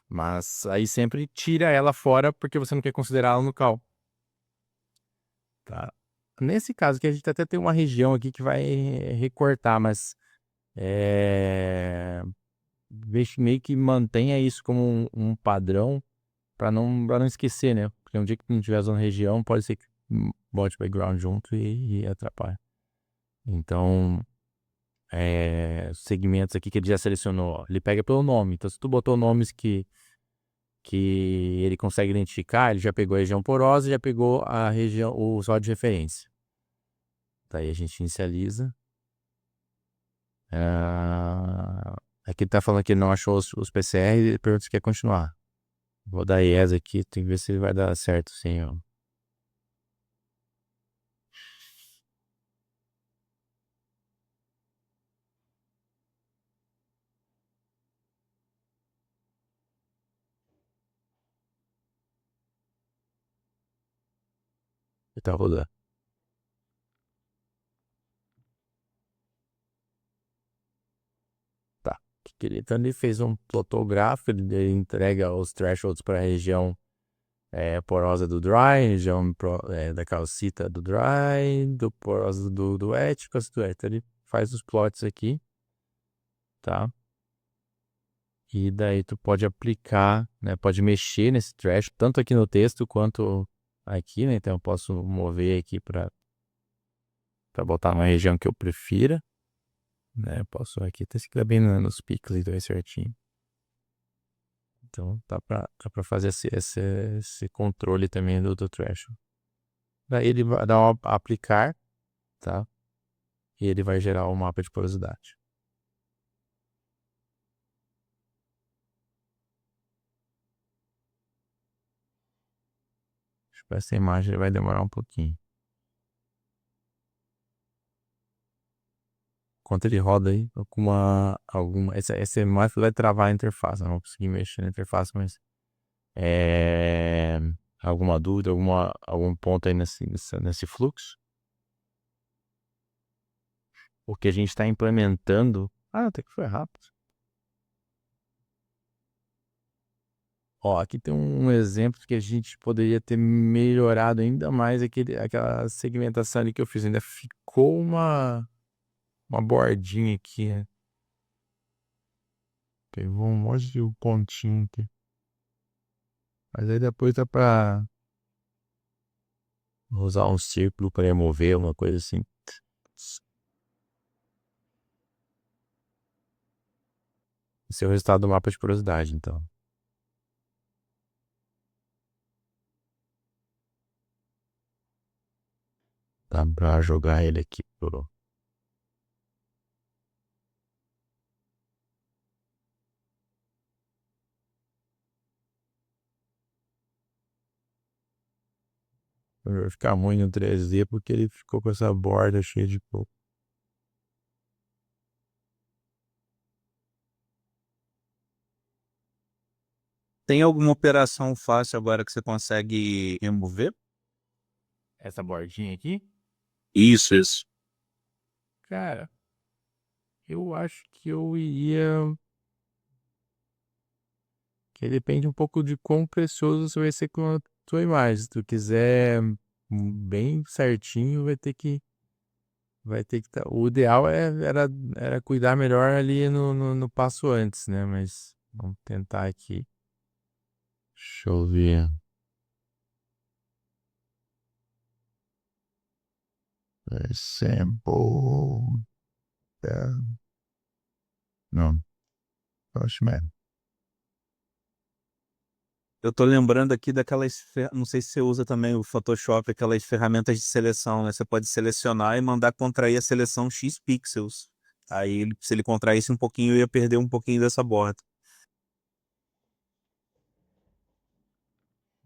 Mas aí sempre tira ela fora porque você não quer considerá-la no cal. Tá? Nesse caso aqui, a gente até tem uma região aqui que vai recortar, mas Meio que mantenha isso como um padrão para não esquecer, né? Porque um dia que não tiver zona região, pode ser que bote background junto e atrapalhe. Então, segmentos aqui que ele já selecionou, ó, ele pega pelo nome. Então, se tu botou nomes que ele consegue identificar, ele já pegou a região porosa e já pegou a região, o solo de referência. Daí a gente inicializa. Aqui ele tá falando que ele não achou os PCR e ele pergunta se quer continuar. Vou dar yes aqui, tem que ver se vai dar certo sim, ó. Ele tá rodando. Tá. Então ele fez um plotográfico, ele entrega os thresholds para a região porosa do dry, região da calcita do dry, do porosa do wet, calcita do wet. Então ele faz os plots aqui, tá? E daí tu pode aplicar, né? Pode mexer nesse threshold, tanto aqui no texto quanto aqui, né? Então eu posso mover aqui para botar numa região que eu prefira, né? Posso aqui, até se quiser bem nos pixels, então é certinho. Então dá pra fazer esse controle também do threshold. Daí ele vai dar um aplicar, tá? E ele vai gerar um mapa de porosidade. Acho que essa imagem vai demorar um pouquinho. Enquanto ele roda aí, com essa imagem vai travar a interface. Não vou conseguir mexer na interface, mas alguma dúvida, algum ponto aí nesse fluxo? O que a gente está implementando. Até que foi rápido. Ó, aqui tem um exemplo que a gente poderia ter melhorado ainda mais aquela segmentação ali que eu fiz. Ainda ficou uma bordinha aqui, né? Pegou um monte de pontinho aqui. Mas aí depois dá pra usar um círculo para remover, uma coisa assim. Esse é o resultado do mapa de porosidade, então. Dá pra jogar ele aqui pro. Vai ficar ruim no 3D porque ele ficou com essa borda cheia de pouco. Tem alguma operação fácil agora que você consegue remover? Essa bordinha aqui, Isso. cara, eu acho que eu iria. Que depende um pouco de quão precioso você vai ser com a tua imagem. Se tu quiser bem certinho, vai ter que o ideal era cuidar melhor ali no passo antes, né? Mas vamos tentar aqui. Deixa eu ver. Sample. Não, acho mesmo. Eu tô lembrando aqui daquelas, não sei se você usa também o Photoshop, aquelas ferramentas de seleção, né? Você pode selecionar e mandar contrair a seleção X pixels. Aí, se ele contraísse um pouquinho, eu ia perder um pouquinho dessa borda.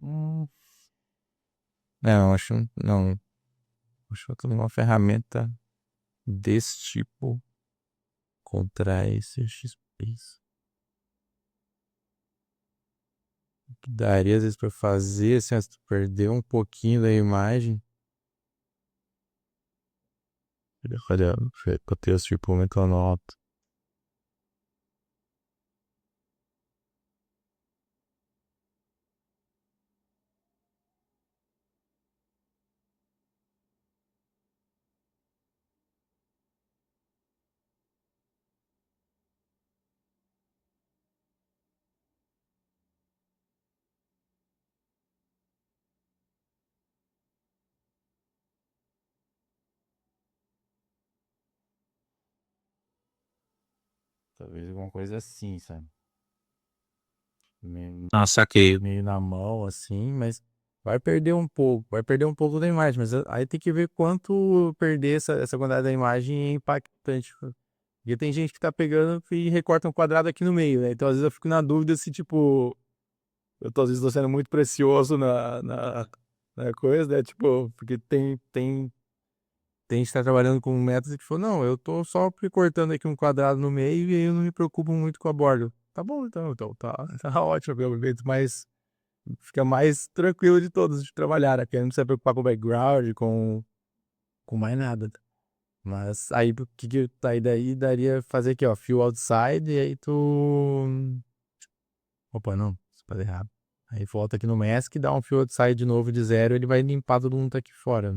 Hum, não, não. Acho que uma ferramenta desse tipo contrai esse XP. Que daria às vezes pra fazer, assim, se tu perder um pouquinho da imagem. Olha, botei o tipo muito nota. Talvez alguma coisa assim, sabe? Meio, Ah, saquei. meio na mão, assim, mas vai perder um pouco da imagem, mas aí tem que ver quanto perder essa quantidade da imagem é impactante. Porque tem gente que tá pegando e recorta um quadrado aqui no meio, né? Então às vezes eu fico na dúvida se, tipo, às vezes tô sendo muito precioso na coisa, né? Tipo, porque tem gente que tá trabalhando com métodos que falou, não, eu tô só recortando aqui um quadrado no meio e aí eu não me preocupo muito com a borda. Tá bom, então tá, tá ótimo, pelo jeito, mas fica mais tranquilo de todos de trabalhar, né? Porque aí não precisa preocupar com o background, com mais nada. Mas aí, o que aí daí daria fazer aqui, ó, fill outside, e aí tu... Opa, não, isso fazer errado. Aí volta aqui no mask, dá um fill outside de novo de zero, ele vai limpar todo mundo que tá aqui fora.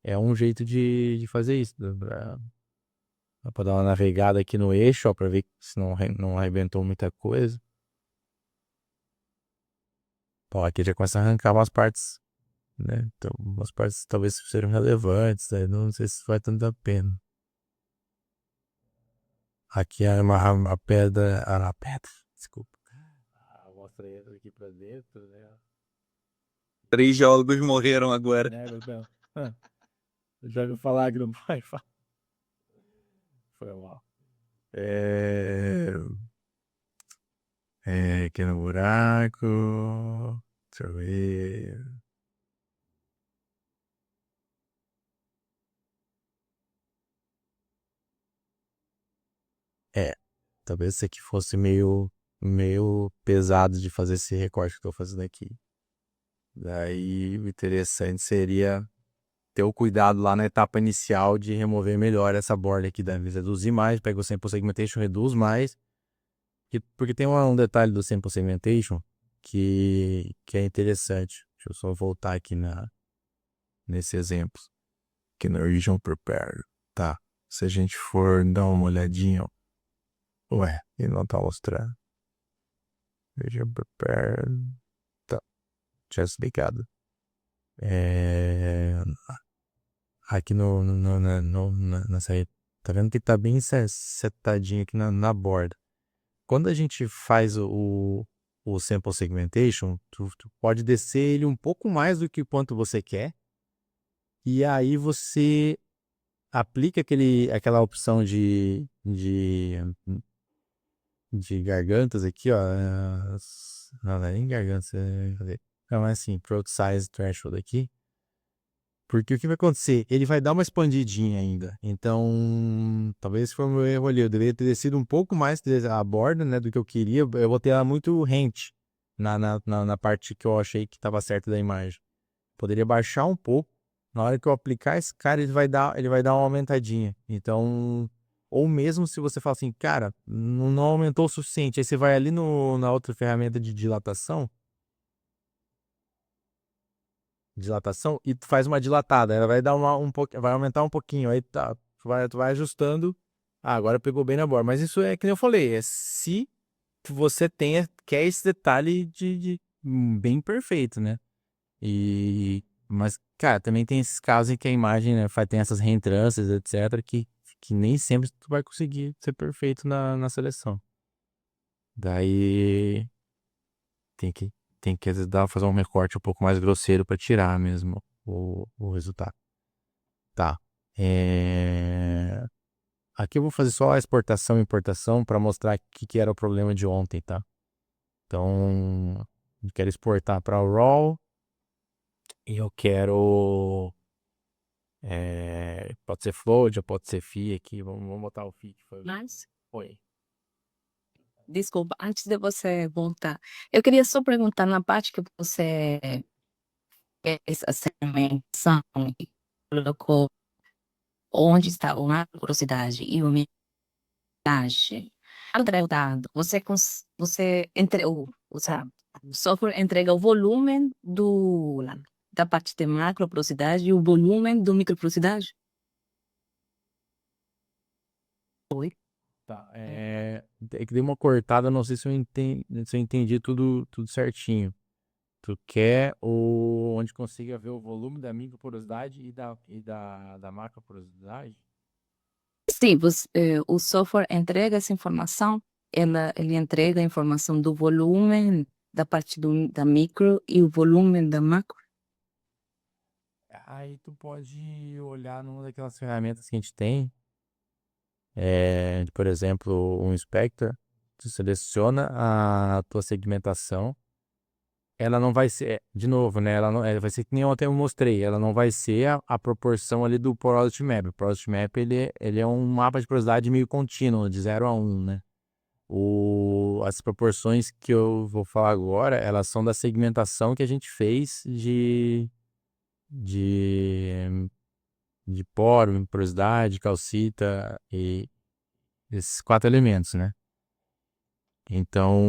É um jeito de fazer isso, dá pra dar uma navegada aqui no eixo, ó, pra ver se não arrebentou muita coisa. Pô, aqui já começa a arrancar umas partes, né? Então, umas partes talvez sejam relevantes, aí não sei se vai tanto a pena. Aqui é a pedra. A pedra, desculpa. Mostra ele aqui pra dentro, né? 3 geólogos morreram agora. Né, meu Deus. Já ouviu falar que não vai falar. Foi mal. Aqui no buraco. Deixa eu ver. É, talvez esse aqui fosse meio pesado de fazer esse recorte que eu tô fazendo aqui. Daí o interessante seria ter o cuidado lá na etapa inicial de remover melhor essa borda aqui, da vez reduzir mais, pega o sample segmentation, reduz mais, porque tem um detalhe do sample segmentation que é interessante. Deixa eu só voltar aqui nesse exemplo, aqui no Region Prepare, tá? Se a gente for dar uma olhadinha, ué, ele não tá mostrando. Region Prepare, tá, tinha explicado. Aqui nessa aí, tá vendo que tá bem setadinho aqui na borda. Quando a gente faz o sample segmentation, tu pode descer ele um pouco mais do que quanto você quer, e aí você aplica aquela opção de gargantas aqui, ó. Não é nem gargantas, cadê? Não, é assim, Product Size Threshold aqui. Porque o que vai acontecer? Ele vai dar uma expandidinha ainda. Então, talvez foi o meu erro ali. Eu deveria ter descido um pouco mais a borda, né, do que eu queria. Eu botei ela muito rente na parte que eu achei que estava certa da imagem. Poderia baixar um pouco. Na hora que eu aplicar esse cara, ele vai dar uma aumentadinha. Então, ou mesmo se você fala assim, cara, não aumentou o suficiente. Aí você vai ali na outra ferramenta de dilatação e tu faz uma dilatada, ela vai dar vai aumentar um pouquinho, aí tá, tu vai ajustando. Ah, agora pegou bem na borda, mas isso é que nem eu falei, é se você quer esse detalhe bem perfeito, né? Mas cara, também tem esses casos em que a imagem, né, tem essas reentrâncias, etc, que nem sempre tu vai conseguir ser perfeito na seleção. Daí tem que às vezes fazer um recorte um pouco mais grosseiro para tirar mesmo o resultado. Tá. Aqui eu vou fazer só a exportação e importação para mostrar o que era o problema de ontem, tá? Então, eu quero exportar para o RAW e eu quero. Pode ser float, ou pode ser FI aqui. Vamos botar o FI que foi. Mas, Oi. desculpa, antes de você voltar, eu queria só perguntar na parte que você fez essa segmentação e colocou onde está a curiosidade e a umidade. André, o dado, você entregou, o software entrega o volume da parte de macroporosidade e o volume do microporosidade? Oi? Tá. É que dei uma cortada, não sei se eu entendi tudo certinho. Tu quer onde consiga ver o volume da microporosidade e da macroporosidade? Sim, o software entrega essa informação, ele entrega a informação do volume da parte da micro e o volume da macro. Aí tu pode olhar numa daquelas ferramentas que a gente tem, por exemplo, um inspector, tu seleciona a tua segmentação, ela não vai ser, de novo, né, ela vai ser que nem ontem eu mostrei, ela não vai ser a proporção ali do Porosity Map. O Porosity Map, ele é um mapa de porosidade meio contínuo, de 0 a 1, né? As proporções que eu vou falar agora, elas são da segmentação que a gente fez de poro, porosidade, calcita e esses 4 elementos, né? Então,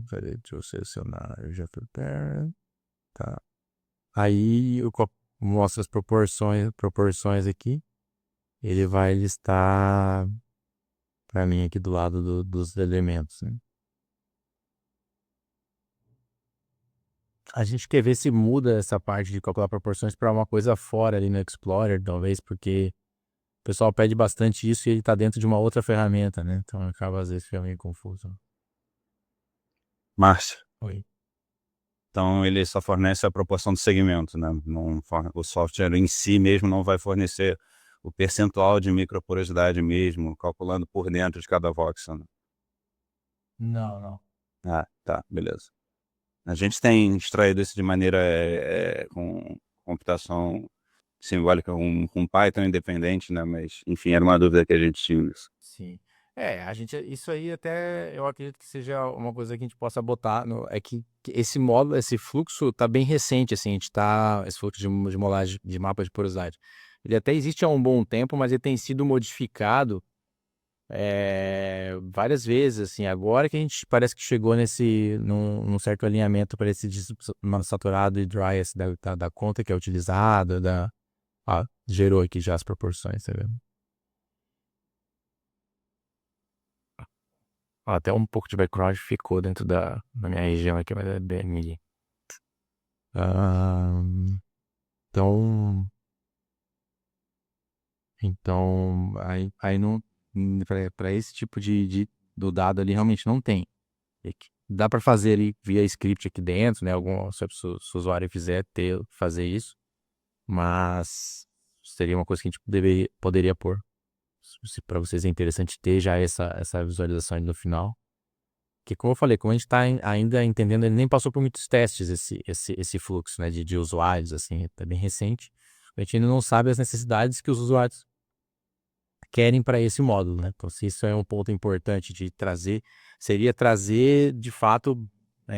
peraí, deixa eu selecionar, eu já prepare, tá. Aí eu mostro as proporções aqui, ele vai listar para mim aqui do lado dos elementos, né? A gente quer ver se muda essa parte de calcular proporções para uma coisa fora ali no Explorer, talvez, porque o pessoal pede bastante isso e ele está dentro de uma outra ferramenta, né? Então acaba às vezes ficando meio confuso. Márcio, Oi. então ele só fornece a proporção do segmento, né? O software em si mesmo não vai fornecer o percentual de microporosidade mesmo, calculando por dentro de cada voxel, né? Não. Ah, tá, beleza. A gente tem extraído isso de maneira com computação simbólica, com Python independente, né? Mas, enfim, era uma dúvida que a gente tinha nisso. Sim. Isso aí até eu acredito que seja uma coisa que a gente possa botar é que esse módulo, esse fluxo tá bem recente, assim, esse fluxo de molagem de mapa de porosidade. Ele até existe há um bom tempo, mas ele tem sido modificado várias vezes, assim, agora que a gente parece que chegou num certo alinhamento para esse saturado e dry da conta que é utilizada, gerou aqui já as proporções, tá vendo? Até um pouco de background ficou dentro da minha região aqui, mas é bem mini. Ah, então, aí não, para esse tipo do dado ali realmente não tem. Dá para fazer ali via script aqui dentro, né? Se o usuário fizer fazer isso, mas seria uma coisa que a gente poderia pôr. Se para vocês é interessante ter já essa visualização ali no final. Que, como eu falei, como a gente está ainda entendendo, ele nem passou por muitos testes esse fluxo, né, de usuários, assim, é bem recente. A gente ainda não sabe as necessidades que os usuários querem para esse módulo, né? Então, se isso é um ponto importante de trazer, seria trazer, de fato,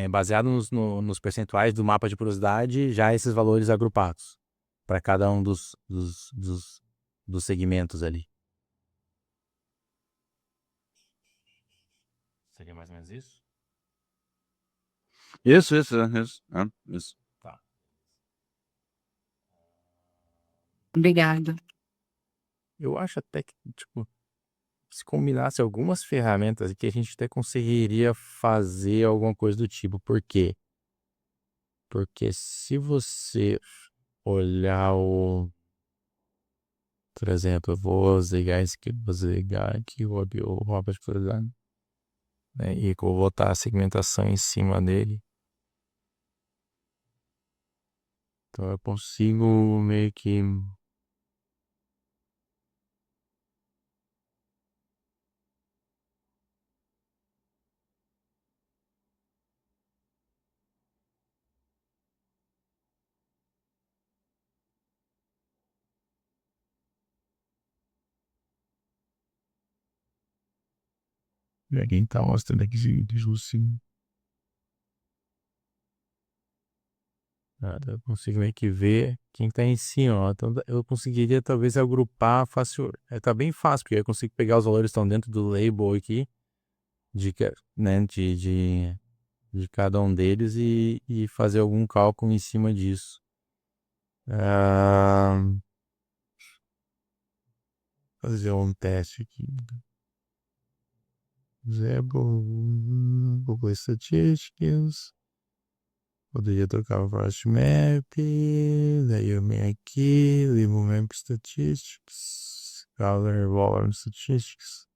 baseado nos percentuais do mapa de porosidade, já esses valores agrupados para cada um dos segmentos ali. Seria mais ou menos isso? Isso. Tá. Obrigada. Eu acho até que, tipo, se combinasse algumas ferramentas que a gente até conseguiria fazer alguma coisa do tipo. Por quê? Porque se você olhar por exemplo, eu vou ligar aqui o Robert, por exemplo, né? E vou botar a segmentação em cima dele. Então eu consigo meio que quem tá mostrando aqui assim. Eu consigo meio que ver quem tá em cima, ó. Então eu conseguiria talvez agrupar fácil. Tá bem fácil, porque eu consigo pegar os valores que estão dentro do label aqui, né, de cada um deles e fazer algum cálculo em cima disso. Ah, fazer um teste aqui. Google Statistics. Poderia trocar o Fast Map. Daí eu venho aqui, Libo Map Statistics. Color Volume Statistics.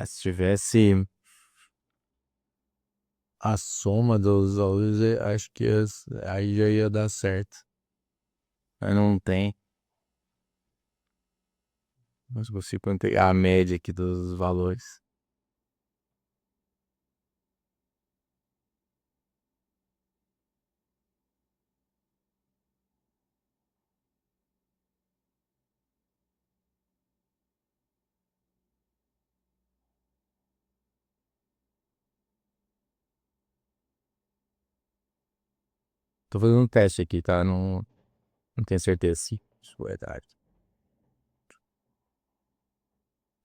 Se tivesse a soma dos valores, acho que aí já ia dar certo. Mas não tem. Mas consigo pegar a média aqui dos valores. Tô fazendo um teste aqui, tá? Não tenho certeza se isso é verdade.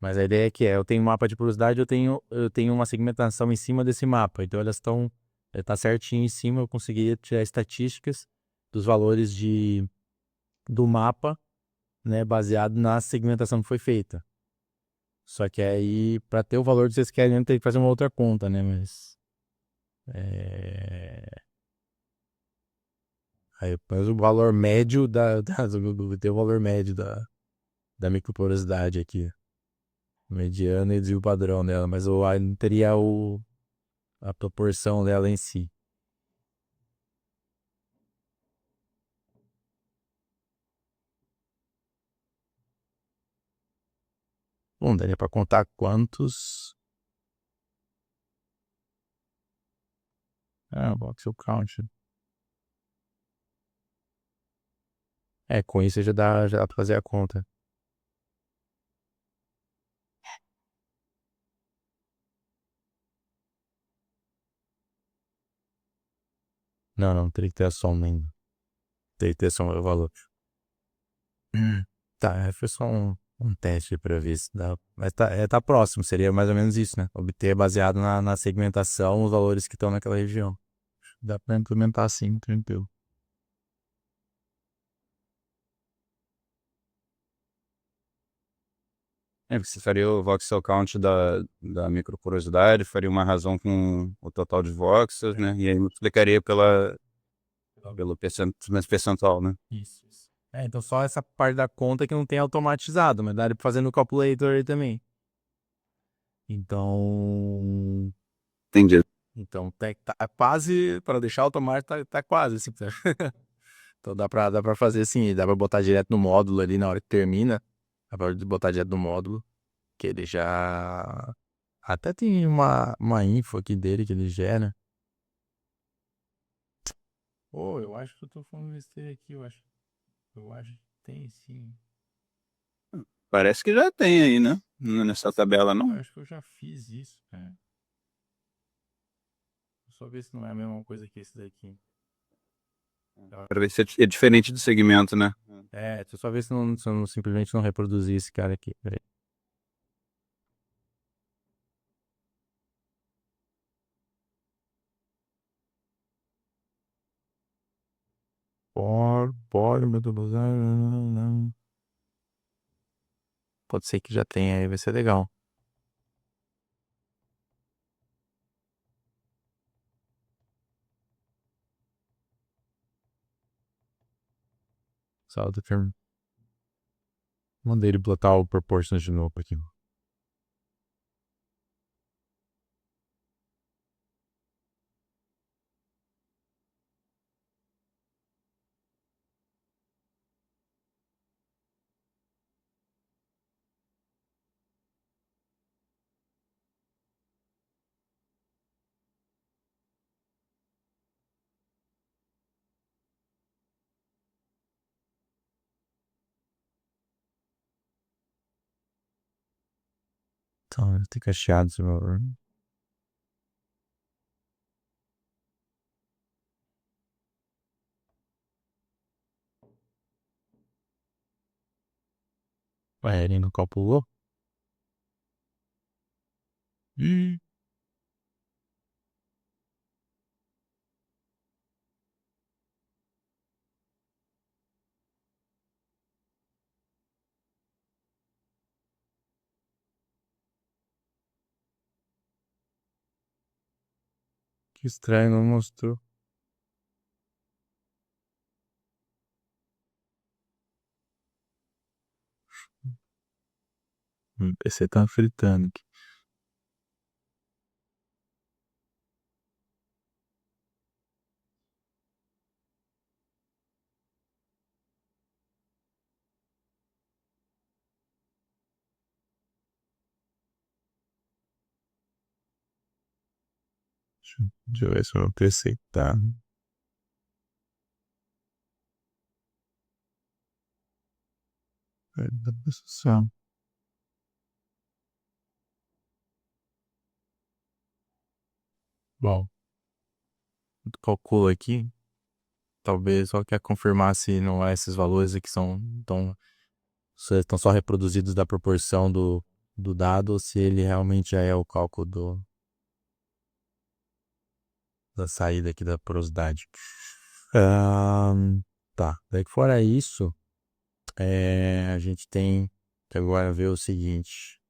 Mas a ideia é que eu tenho um mapa de porosidade, eu tenho uma segmentação em cima desse mapa. Então elas estão. Tá certinho em cima, eu conseguiria tirar estatísticas dos valores do mapa, né? Baseado na segmentação que foi feita. Só que aí, para ter o valor que vocês querem, tem que fazer uma outra conta, né? Mas o valor médio tem o valor médio da microporosidade aqui. Mediana e desvio padrão dela, mas aí não teria a proporção dela em si. Bom, daria para contar quantos. Voxel count. Com isso já dá pra fazer a conta. Não, teria que ter a soma ainda. Teria que ter a soma do valor. Tá, foi só um teste para ver se dá. Mas tá próximo, seria mais ou menos isso, né? Obter baseado na segmentação os valores que estão naquela região. Dá para implementar assim, tranquilo. Você faria o voxel count da microporosidade, faria uma razão com o total de voxels, né? E aí multiplicaria pelo percentual, né? Isso. Então só essa parte da conta que não tem automatizado, mas dá pra fazer no calculator aí também. Então. Entendi. Então tá quase, para deixar automático, tá quase, assim. Então dá pra fazer assim, dá pra botar direto no módulo ali na hora que termina. Dá pra botar direto no módulo, que ele já. Até tem uma info aqui dele que ele gera. Eu acho que eu tô falando besteira aqui, eu acho que tem sim. Parece que já tem aí, né? Nessa tabela, Eu não? acho que eu já fiz isso, cara. Só ver se não é a mesma coisa que esse daqui. Para ver se é diferente do segmento, né? Deixa eu só ver se eu simplesmente não reproduzir esse cara aqui. Peraí. Metodologia. Pode ser que já tenha aí, vai ser legal. Só determine. Mandei ele botar o proportions de novo aqui. Então, tem cacheado esse valor. Ué, ele não calculou? Ih, que estranho, não mostrou. O PC tá fritando aqui. Deixa eu ver se o meu PC tá. Só. Bom, calculo aqui. Talvez só quer confirmar se não é esses valores aqui estão só reproduzidos da proporção do dado ou se ele realmente já é o cálculo da saída aqui da porosidade. Tá, daí que fora isso, a gente tem que agora ver o seguinte.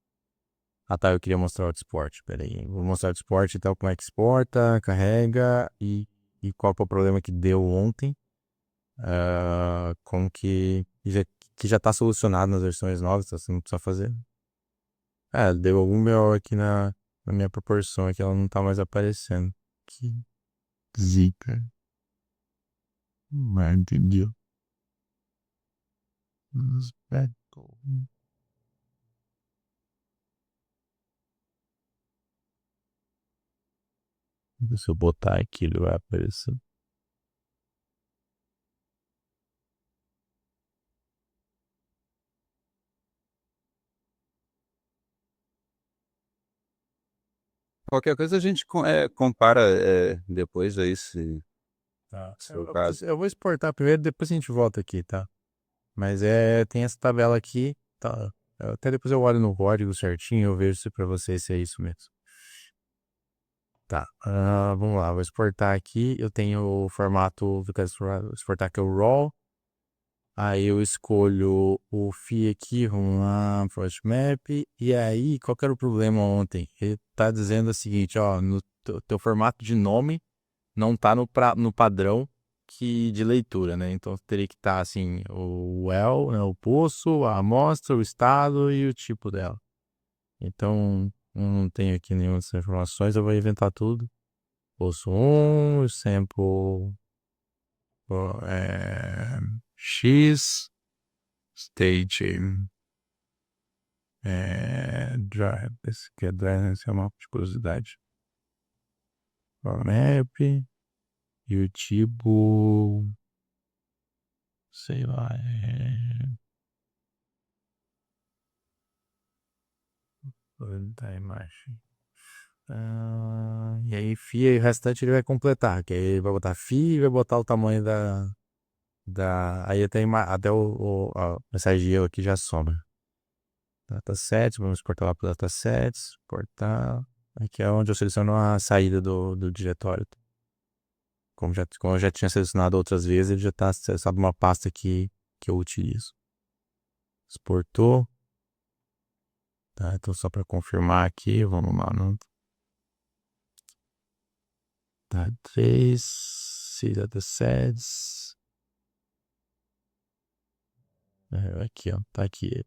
Ah tá, eu queria mostrar o Autosport, peraí. Vou mostrar o Autosport então como é que exporta, carrega e qual que é o problema que deu ontem. Como que já tá solucionado nas versões novas, então você não precisa fazer. Deu algum erro aqui na minha proporção, aqui ela não tá mais aparecendo. Que zica. Mas entendi. Espeto. Se eu botar aqui, ele vai aparecer. Qualquer coisa a gente compara depois aí, se Tá. for o caso. Eu vou exportar primeiro, depois a gente volta aqui, tá? Mas tem essa tabela aqui, tá? Até depois eu olho no código certinho, eu vejo se pra vocês se é isso mesmo. Tá, vamos lá, vou exportar aqui. Eu tenho o formato, vou exportar aqui o RAW. Aí eu escolho o FI aqui, vamos lá, Project Map. E aí, qual que era o problema ontem? Ele tá dizendo o seguinte, ó, no teu formato de nome não tá no padrão de leitura, né? Então teria que estar assim, o well, né, o poço, a amostra, o estado e o tipo dela. Então, eu não tenho aqui nenhuma dessas informações, eu vou inventar tudo. Poço 1, sample X, stage drive, esse aqui é drive, esse é uma de curiosidade. Map e o tipo, sei lá, tá a imagem. E aí, FI e o restante ele vai completar, que aí ele vai botar FI e vai botar o tamanho aí até a mensagem de erro aqui já sobra. Datasets, vamos exportar lá para datasets, exportar. Aqui é onde eu seleciono a saída do diretório. Como eu já tinha selecionado outras vezes, ele já está selecionado uma pasta que eu utilizo. Exportou. Tá, então só para confirmar aqui, vamos lá. Tá, 3, datasets. Aqui, ó, tá aqui.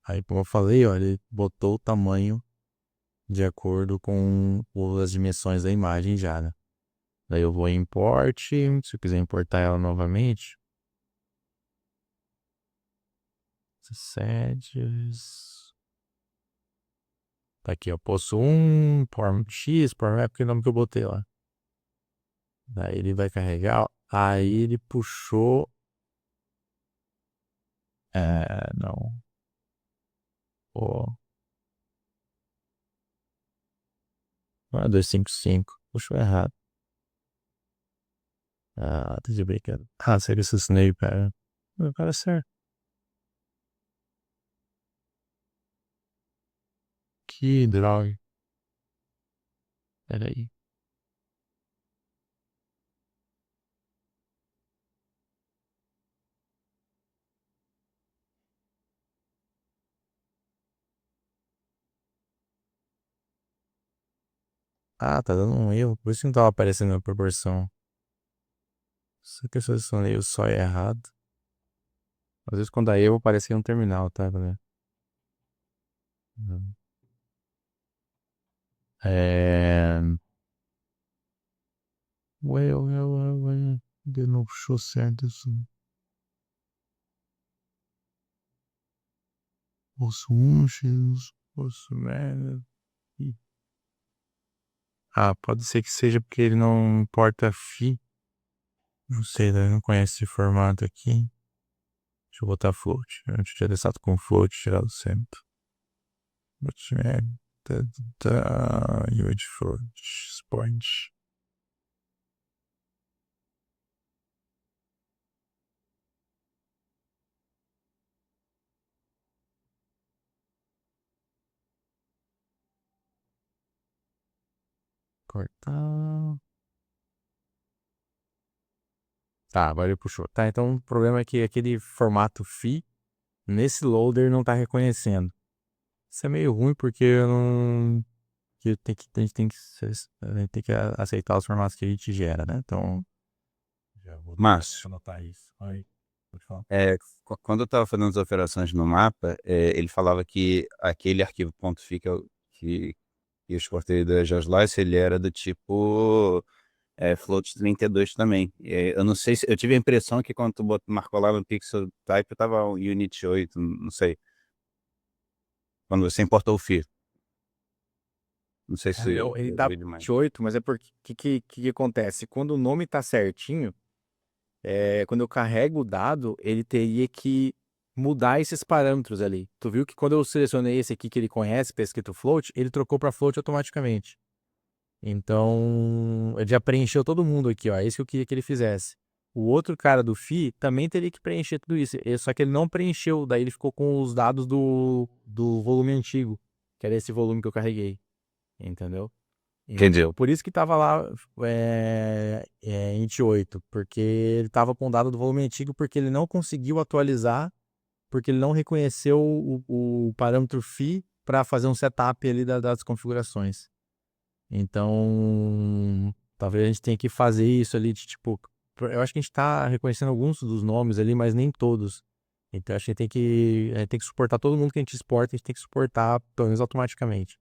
Aí, como eu falei, ó, ele botou o tamanho de acordo com as dimensões da imagem já, né? Daí eu vou em import, se eu quiser importar ela novamente. Settings. Tá aqui, ó, poço 1, Power X, Power Map, que é o nome que eu botei lá. Daí ele vai carregar, ó. Aí ele puxou. Não. Pô. Não é 255. Puxou errado. Tá de brincadeira. Seria esse Snape, cara. Não, cara, certo. Que droga. Peraí. Ah, tá dando um erro. Por isso que não tava aparecendo a proporção. Só que eu selecionei o só errado. Às vezes quando dá erro aparece um terminal, tá, galera? É... Ué. De novo, puxou certo isso. Posso X, posso merda. Ah, pode ser que seja porque ele não importa FI. Não sei, né? Não conhece esse formato aqui. Deixa eu botar float. Eu tinha testado com float, tirado sempre. Unit float. Point. Cortar. Tá, agora ele puxou. Tá, então o problema é que aquele formato FI, nesse loader, não tá reconhecendo. Isso é meio ruim porque eu não. Que a gente tem que, a gente tem que aceitar os formatos que a gente gera, né? Então. Já vou Márcio, anotar isso. Aí, pode falar. quando eu estava fazendo as operações no mapa, ele falava que aquele arquivo .fi que eu exportei da GeoSlice, ele era do tipo float 32 também. Eu não sei se eu tive a impressão que quando tu marcou lá no pixel type, tava o Unit 8, não sei. Quando você importou o FI. Não sei se Ele eu dá vi demais. 28, mas é porque que acontece? Quando o nome tá certinho, quando eu carrego o dado, ele teria que mudar esses parâmetros ali. Tu viu que quando eu selecionei esse aqui que ele conhece, tá escrito float, ele trocou para float automaticamente. Então, ele já preencheu todo mundo aqui, ó. É isso que eu queria que ele fizesse. O outro cara do FI também teria que preencher tudo isso. Só que ele não preencheu, daí ele ficou com os dados do volume antigo, que era esse volume que eu carreguei. Entendeu? Entendi. Então, por isso que tava lá int 8, porque ele tava com o dado do volume antigo, porque ele não conseguiu atualizar, porque ele não reconheceu o parâmetro FI para fazer um setup ali das configurações. Então, talvez a gente tenha que fazer isso ali de tipo. Eu acho que a gente tá reconhecendo alguns dos nomes ali, mas nem todos. Então, acho que a gente tem que suportar todo mundo que a gente exporta, a gente tem que suportar, pelo menos automaticamente.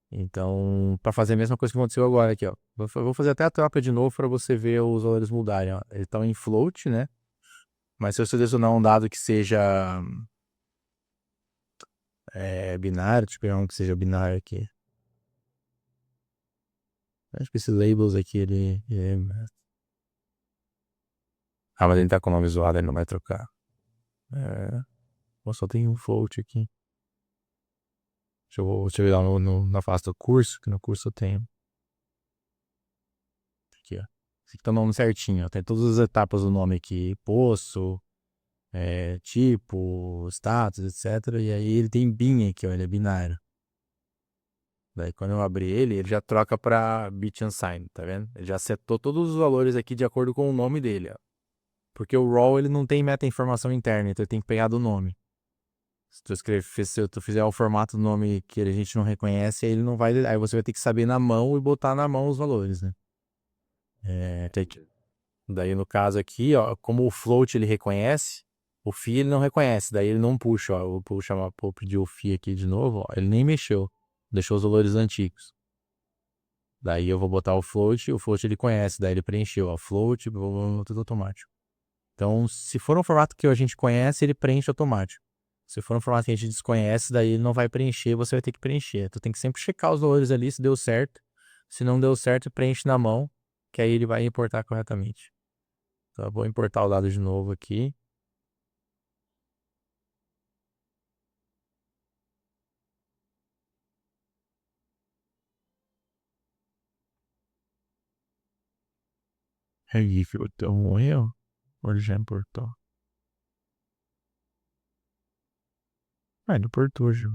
Então, para fazer a mesma coisa que aconteceu agora aqui, ó. Vou fazer até a troca de novo para você ver os valores mudarem, ó. Eles estão em float, né? Mas se eu selecionar um dado que seja binário, deixa eu pegar um que seja binário aqui. Acho que esse labels aqui, Ah, mas ele tá com o nome zoado, ele não vai trocar. Só tem um float aqui. Deixa eu ir lá na face do curso, que no curso eu tenho. Aqui, ó. Esse aqui tá o nome certinho, ó. Tem todas as etapas do nome aqui. Poço, tipo, status, etc. E aí ele tem bin aqui, ó. Ele é binário. Daí quando eu abrir ele já troca pra bit unsigned, tá vendo? Ele já setou todos os valores aqui de acordo com o nome dele, ó. Porque o raw ele não tem meta-informação interna, então ele tem que pegar do nome. Se tu fizer o formato do nome que a gente não reconhece, aí ele não vai. Aí você vai ter que saber na mão e botar na mão os valores, né? Daí no caso aqui, ó, como o float ele reconhece, o FI ele não reconhece, daí ele não puxa, ó. Vou pedir o FI aqui de novo, ó. Ele nem mexeu, deixou os valores antigos. Daí eu vou botar o float ele conhece, daí ele preencheu, ó, float, tudo automático. Então, se for um formato que a gente conhece, ele preenche automático. Se for um formato que a gente desconhece, daí ele não vai preencher, você vai ter que preencher. Tu tem que sempre checar os valores ali se deu certo. Se não deu certo, preenche na mão, que aí ele vai importar corretamente. Então, eu vou importar o dado de novo aqui. Então, um erro? Ou ele já importou? Ah, ele importou já.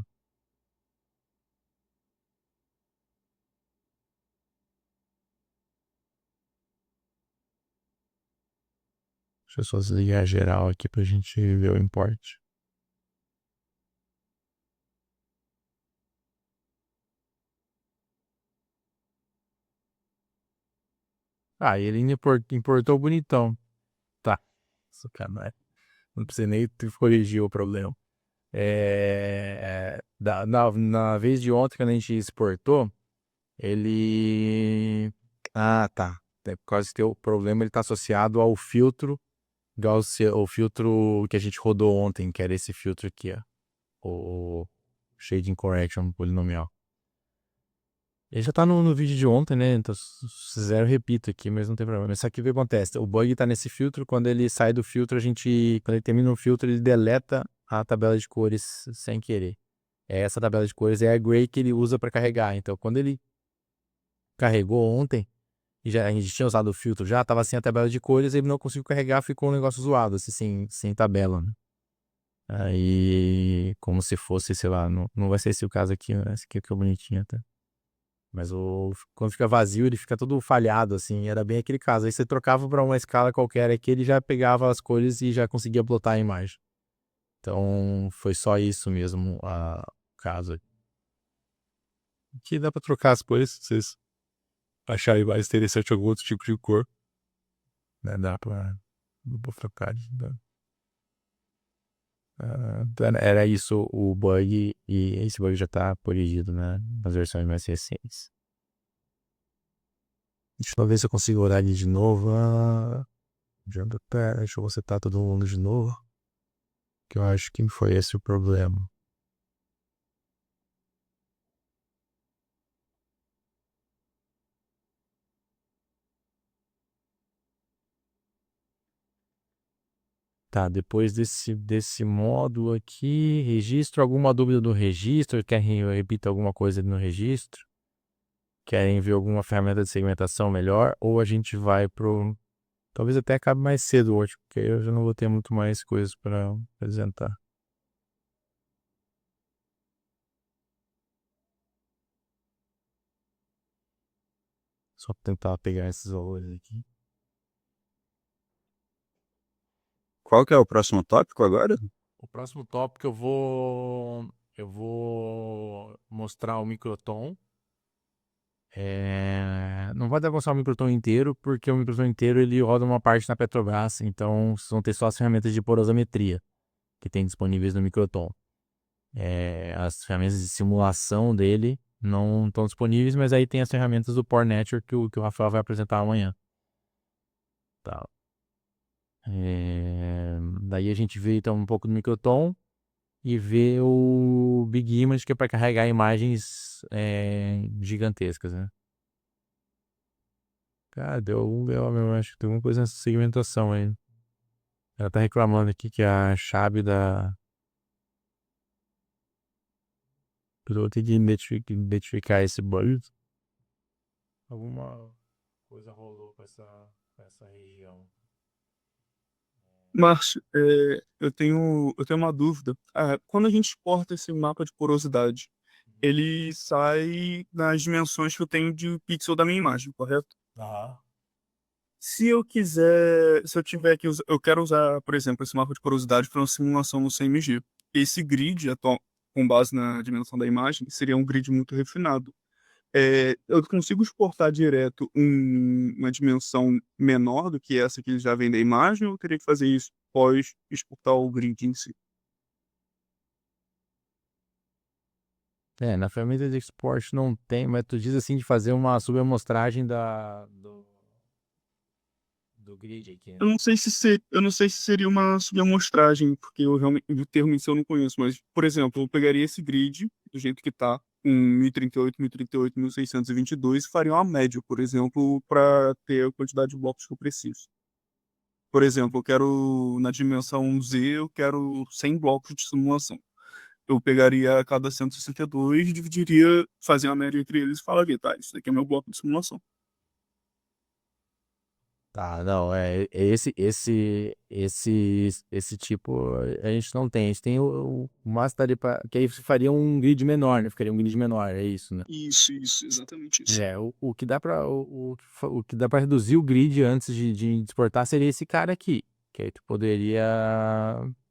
Deixa eu só desligar geral aqui pra gente ver o import. Ah, ele importou bonitão. Tá. Sacanagem. Não precisa nem corrigir o problema. Na vez de ontem, quando a gente exportou, ele. Ah, tá. É por causa que o problema ele tá associado ao filtro, o filtro que a gente rodou ontem, que era esse filtro aqui, ó. O Shading Correction polinomial. Ele já tá no vídeo de ontem, né? Então, se quiser, eu repito aqui, mas não tem problema. Mas só que o que acontece? O bug tá nesse filtro. Quando ele sai do filtro, quando ele termina o filtro, ele deleta a tabela de cores sem querer. Essa tabela de cores é a gray que ele usa para carregar. Então, quando ele carregou ontem, a gente tinha usado o filtro já, tava sem a tabela de cores, ele não conseguiu carregar, ficou um negócio zoado, assim, sem tabela, né? Aí, como se fosse, sei lá, não vai ser esse o caso aqui, né? Esse aqui ficou bonitinho até. Mas quando fica vazio, ele fica todo falhado, assim. Era bem aquele caso. Aí você trocava para uma escala qualquer aqui, ele já pegava as cores e já conseguia plotar a imagem. Então, foi só isso mesmo, o caso. Aqui dá para trocar as cores, se vocês acharem mais interessante algum outro tipo de cor. Né? Dá para trocar. Então era isso o bug, e esse bug já está corrigido, né, nas versões mais recentes. Deixa eu ver se eu consigo olhar ali de novo. Deixa eu setar todo mundo de novo. Que eu acho que foi esse o problema. Tá, depois desse módulo aqui, registro, alguma dúvida do registro? Querem que eu repita alguma coisa no registro? Querem ver alguma ferramenta de segmentação melhor? Ou a gente vai pro... Talvez até acabe mais cedo hoje, porque aí eu já não vou ter muito mais coisas para apresentar. Só tentar pegar esses valores aqui. Qual que é o próximo tópico agora? O próximo tópico eu vou mostrar o microtom. Não vai dar pra mostrar o microtom inteiro, porque o microtom inteiro ele roda uma parte na Petrobras, então vão ter só as ferramentas de porosometria que tem disponíveis no microtom. As ferramentas de simulação dele não estão disponíveis, mas aí tem as ferramentas do Pore Network que o Rafael vai apresentar amanhã. Tá. Daí a gente vê então um pouco do microtom e vê o Big Image, que é para carregar imagens gigantescas, né? Cara, deu um BO mesmo, acho que tem alguma coisa nessa segmentação aí. Ela tá reclamando aqui que a chave da... Eu vou ter que identificar esse bug. Alguma coisa rolou com essa região. Márcio, eu tenho uma dúvida. Quando a gente exporta esse mapa de porosidade, ele sai nas dimensões que eu tenho de pixel da minha imagem, correto? Aham. Se eu tiver que usar, eu quero usar, por exemplo, esse mapa de porosidade para uma simulação no CMG. Esse grid atual, com base na dimensão da imagem, seria um grid muito refinado. Eu consigo exportar direto uma dimensão menor do que essa que eles já vem da imagem, ou eu teria que fazer isso após exportar o grid em si? Na ferramenta de export não tem, mas tu diz assim de fazer uma subamostragem do grid aqui, né? Eu não sei se seria uma subamostragem, porque eu realmente o termo em si eu não conheço, mas, por exemplo, eu pegaria esse grid do jeito que tá, com 1038, 1038, 1622 e faria uma média, por exemplo, para ter a quantidade de blocos que eu preciso. Por exemplo, eu quero, na dimensão Z, eu quero 100 blocos de simulação. Eu pegaria cada 162, dividiria, fazia uma média entre eles e falaria, tá, isso daqui é meu bloco de simulação. Tá, não, esse tipo a gente não tem. A gente tem o Master que aí faria um grid menor, né? Ficaria um grid menor, é isso, né? Isso, exatamente isso. O que dá para reduzir o grid antes de exportar seria esse cara aqui. Que aí tu poderia,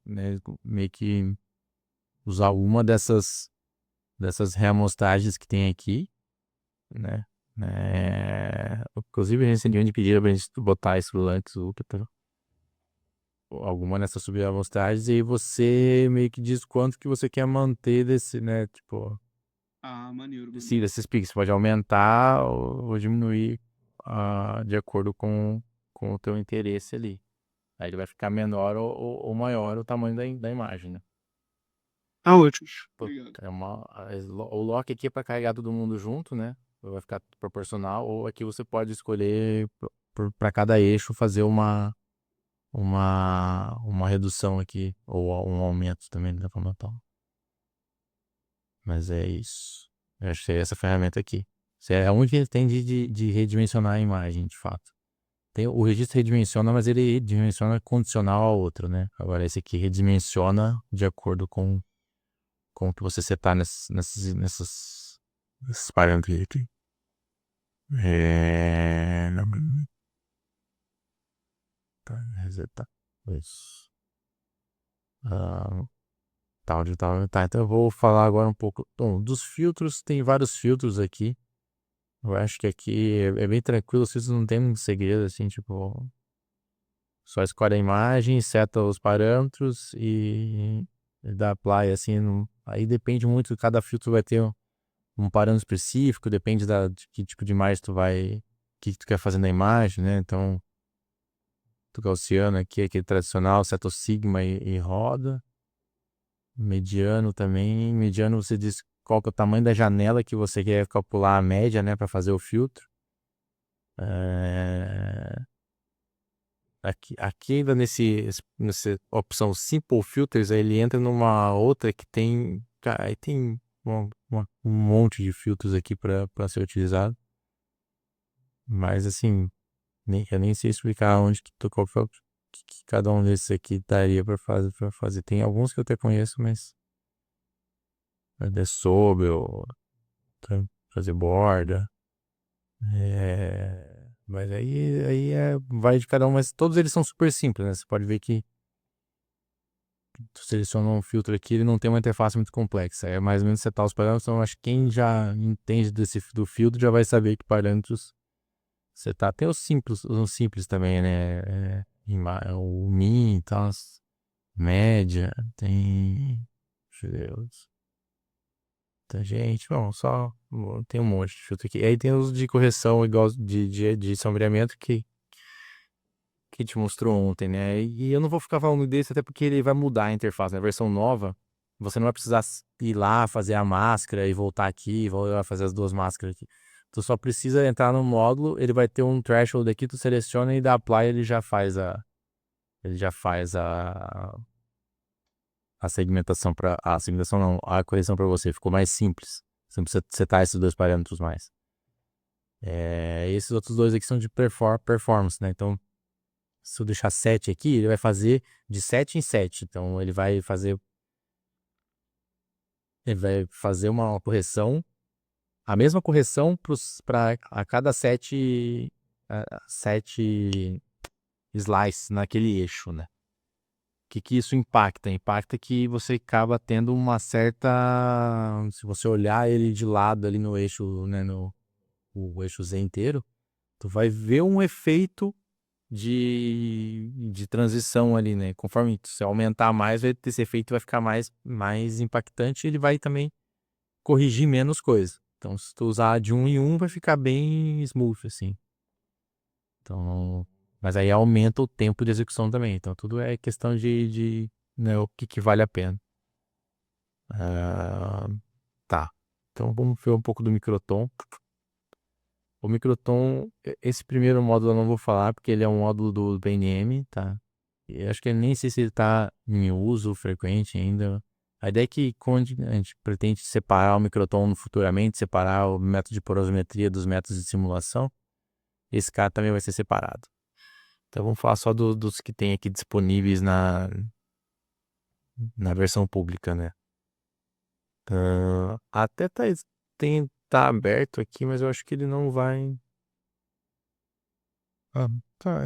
né, meio que usar uma dessas reamostragens que tem aqui, né? Inclusive, recentemente pediram pra gente botar isso antes, alguma dessas subamostragens, e aí você meio que diz quanto que você quer manter desse, né? Tipo, Ah, maneiro, sim, maneiro. desses picos. Você pode aumentar ou diminuir de acordo com o teu interesse ali. Aí ele vai ficar menor ou maior o tamanho da imagem, né? Ah, ótimo. Pô, Obrigado. o lock aqui é para carregar todo mundo junto, né? Vai ficar proporcional. Ou aqui você pode escolher para cada eixo fazer uma redução aqui. Ou um aumento também da forma tal. Mas é isso. Eu achei essa ferramenta aqui. Isso é a única que tem de redimensionar a imagem, de fato. Tem, o registro redimensiona, mas ele redimensiona condicional ao outro, né? Agora esse aqui redimensiona de acordo com o que você setar nesses parâmetros aqui. Tá, resetar. Isso. Tá, então eu vou falar agora um pouco. Bom, dos filtros, tem vários filtros aqui. Eu acho que aqui é bem tranquilo, os filtros não tem muito segredo, assim, tipo. Só escolhe a imagem, seta os parâmetros e dá apply, assim. Aí depende muito, cada filtro vai ter um parâmetro específico, depende de que tipo de imagem que tu quer fazer na imagem, né? Então, do gaussiano aqui, aquele tradicional, seta o sigma e roda. Mediano também. Mediano você diz qual que é o tamanho da janela que você quer calcular a média, né, para fazer o filtro. Aqui ainda nessa opção Simple Filters, aí ele entra numa outra que tem, cara, aí tem um monte de filtros aqui para ser utilizado. Mas assim, eu nem sei explicar onde que qual foi que cada um desses aqui daria para fazer. Tem alguns que eu até conheço, mas é sobre ou fazer borda. Mas aí vai de cada um, mas todos eles são super simples, né? Você pode ver que tu seleciona um filtro aqui, ele não tem uma interface muito complexa. É mais ou menos setar os parâmetros. Então, acho que quem já entende do filtro já vai saber que parâmetros setar. Tem os simples também, né? O min e tal, média, tem. Deixa eu ver. Tangente, bom, tem um monte de filtro aqui. Aí tem os de correção igual de sombreamento que te mostrou ontem, né? E eu não vou ficar falando desse até porque ele vai mudar a interface. Na versão nova, você não vai precisar ir lá fazer a máscara e voltar aqui, voltar fazer as duas máscaras aqui. Tu só precisa entrar no módulo, ele vai ter um threshold aqui, tu seleciona e dá apply, ele já faz a segmentação a segmentação não, a correção para você. Ficou mais simples. Você não precisa setar esses dois parâmetros mais. Esses outros dois aqui são de performance, né? Então, se eu deixar 7 aqui, ele vai fazer de 7 em 7. Então, ele vai fazer uma correção, a mesma correção para a cada 7 slices naquele eixo, né? O que isso impacta? Impacta que você acaba tendo uma certa. Se você olhar ele de lado ali no eixo, né? O eixo Z inteiro, tu vai ver um efeito de transição ali, né? Conforme você aumentar mais, esse efeito vai ficar mais impactante e ele vai também corrigir menos coisa. Então, se tu usar de um em um, vai ficar bem smooth, assim. Então, mas aí aumenta o tempo de execução também. Então, tudo é questão né, o que vale a pena. Tá. Então, vamos ver um pouco do microtom. O microtom, esse primeiro módulo eu não vou falar, porque ele é um módulo do BNM, tá? Eu acho que nem sei se ele está em uso frequente ainda. A ideia é que quando a gente pretende separar o microtom futuramente, separar o método de porosometria dos métodos de simulação, esse cara também vai ser separado. Então vamos falar só dos que tem aqui disponíveis na versão pública, né? Até tá aberto aqui, mas eu acho que ele não vai. Tá,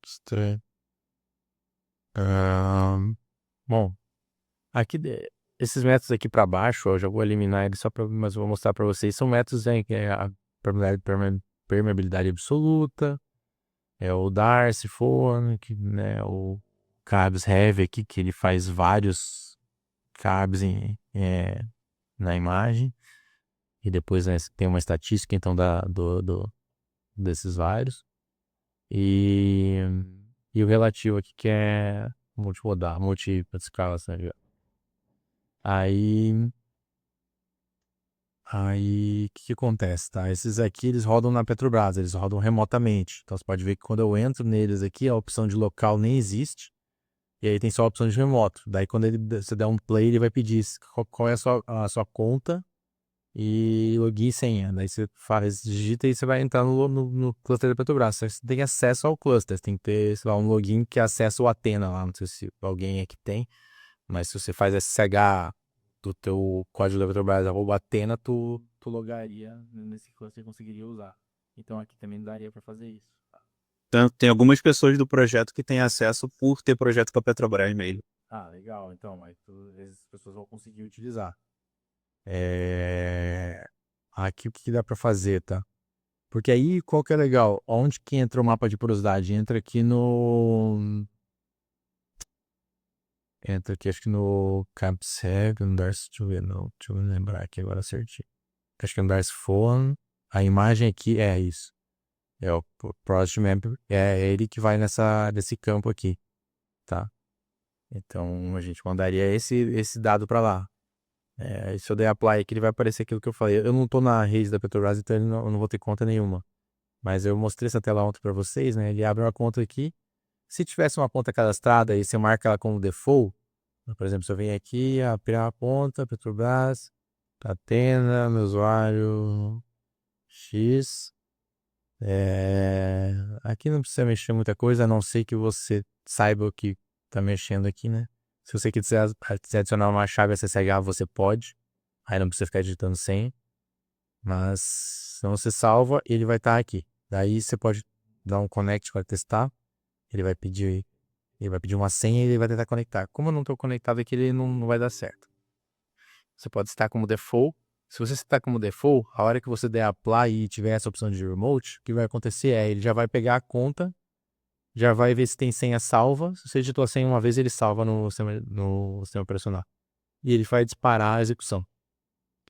estranho. Ahn, bom, aqui esses métodos aqui para baixo, eu já vou eliminar eles mas eu vou mostrar para vocês. São métodos que é a permeabilidade absoluta, é o Darcy Form, que, né, o Carbs Heavy aqui, que ele faz vários carbs na imagem. E depois, né, tem uma estatística então desses vários. E o relativo aqui que é multimodal, multi-escala, né? Aí o que acontece, tá? Esses aqui, eles rodam na Petrobras, eles rodam remotamente. Então, você pode ver que quando eu entro neles aqui, a opção de local nem existe. E aí tem só a opção de remoto. Daí, quando você der um play, ele vai pedir qual é a sua conta e login e senha. Daí você digita e você vai entrar no cluster da Petrobras. Você tem acesso ao cluster, você tem que ter, sei lá, um login que acessa o Athena lá. Não sei se alguém aqui tem, mas se você faz SSH do teu código da Petrobras @Athena, tu logaria nesse cluster e conseguiria usar. Então aqui também daria para fazer isso. Tanto tem algumas pessoas do projeto que têm acesso por ter projeto com a Petrobras mesmo. Ah, legal. Então, mas essas pessoas vão conseguir utilizar. Aqui o que dá para fazer, tá? Porque aí, qual que é legal? Onde que entra o mapa de porosidade? Entra aqui acho que no CampSeg, no Darcy, deixa eu ver, não, deixa eu lembrar aqui agora certinho. Acho que é no Darcy Phone. A imagem aqui é isso. É o Project Map, é ele que vai nesse campo aqui, tá? Então, a gente mandaria esse dado para lá. Se eu der apply aqui, ele vai aparecer aquilo que eu falei. Eu não tô na rede da Petrobras, então eu não vou ter conta nenhuma. Mas eu mostrei essa tela ontem para vocês, né? Ele abre uma conta aqui. Se tivesse uma conta cadastrada e você marca ela como default, por exemplo, se eu venho aqui, abrir a conta, Petrobras, Atena, meu usuário X. Aqui não precisa mexer muita coisa, a não ser que você saiba o que tá mexendo aqui, né? Se você quiser adicionar uma chave SSH, você pode. Aí não precisa ficar digitando senha. Mas se você salva, ele vai estar aqui. Daí você pode dar um connect para testar. Ele vai pedir uma senha e ele vai tentar conectar. Como eu não estou conectado aqui, ele não vai dar certo. Você pode estar como default. Se você está como default, a hora que você der apply e tiver essa opção de remote, o que vai acontecer é ele já vai pegar a conta, já vai ver se tem senha salva. Se você digitou a senha uma vez, ele salva no sistema operacional. E ele vai disparar a execução.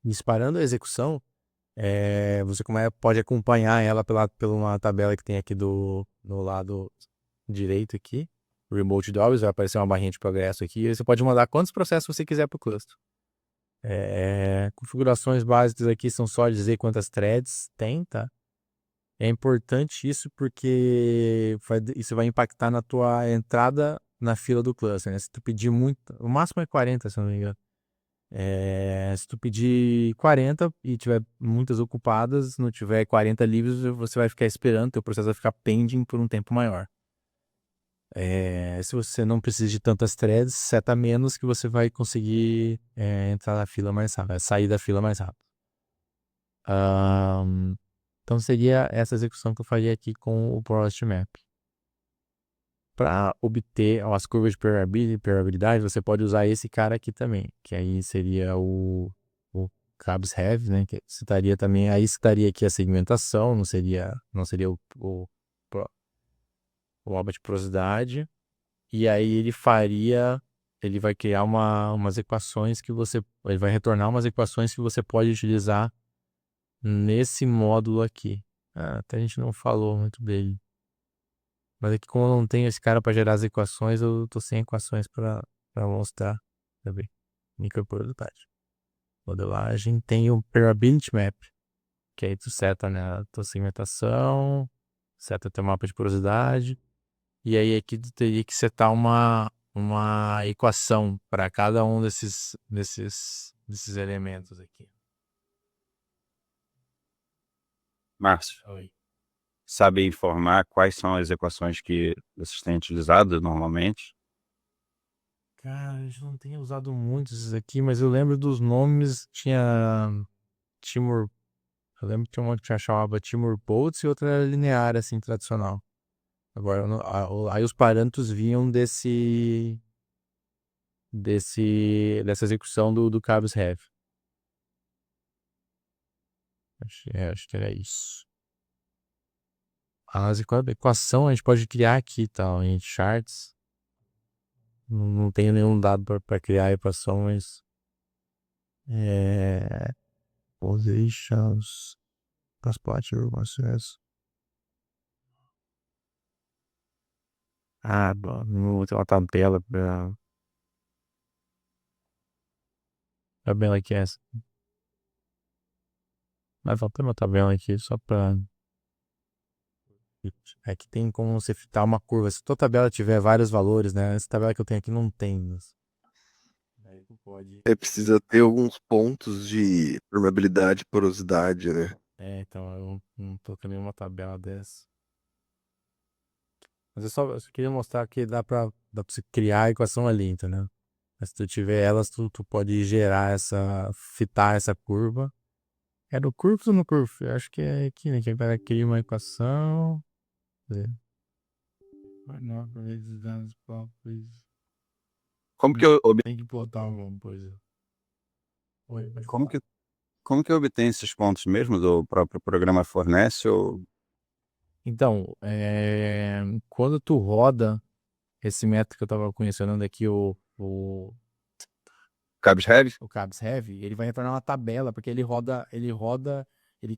Disparando a execução, você pode acompanhar ela pela uma tabela que tem aqui no lado direito aqui. Remote Doors, vai aparecer uma barrinha de progresso aqui. E você pode mandar quantos processos você quiser para o cluster. Configurações básicas aqui são só dizer quantas threads tem, tá? É importante isso porque isso vai impactar na tua entrada na fila do cluster, né? Se tu pedir muito, o máximo é 40, se eu não me engano. Se tu pedir 40 e tiver muitas ocupadas, não tiver 40 livres, você vai ficar esperando, teu processo vai ficar pending por um tempo maior. Se você não precisa de tantas threads, seta menos que você vai conseguir entrar na fila mais rápido, sair da fila mais rápido. Então seria essa execução que eu faria aqui com o Project Map. Para obter as curvas de permeabilidade, você pode usar esse cara aqui também, que aí seria o Carbs Heavy, né? Que estaria também, aí estaria aqui a segmentação, não seria o mapa de porosidade. E aí ele vai criar umas equações ele vai retornar umas equações que você pode utilizar nesse módulo aqui. Até a gente não falou muito dele. Mas aqui, como eu não tenho esse cara para gerar as equações, eu tô sem equações para mostrar também. Microporosidade. Modelagem tem o Permeability Map, que aí tu seta, né, a tua segmentação, seta teu mapa de porosidade, e aí aqui tu teria que setar uma equação para cada um desses elementos aqui. Márcio, Oi. sabe informar quais são as equações que vocês têm utilizado normalmente? Cara, a gente não tem usado muito esses aqui, mas eu lembro dos nomes. Tinha Timur. Eu lembro que tinha uma que chamava Timur Boltz e outra era linear, assim, tradicional. Agora, aí os parâmetros vinham dessa execução do Cabs Heavy. Acho que era isso. A equação a gente pode criar aqui, tal, em charts. Não tenho nenhum dado para criar a equação, mas positions transport process. Bom, não vou ter uma tabela para tabela aqui é essa. Mas vou ter uma tabela aqui só para que tem como você fitar uma curva. Se tua tabela tiver vários valores, né? Essa tabela que eu tenho aqui não tem. Aí tu pode. Precisa ter alguns pontos de permeabilidade e porosidade, né? Então eu não tô com nenhuma tabela dessa. Mas eu só queria mostrar que dá pra você criar a equação ali, entendeu? Mas se tu tiver elas, tu pode fitar essa curva. É no curve ou no curve? Eu acho que é aqui, né? Que agora cria uma equação. Como que eu, Tem que botar alguma coisa. Oi, pode como falar. que, como que obtém esses pontos mesmo? O próprio programa fornece ou Então, quando tu roda esse método que eu tava mencionando aqui, o Cabs Heavy? Cabs Heavy, ele vai retornar uma tabela, porque ele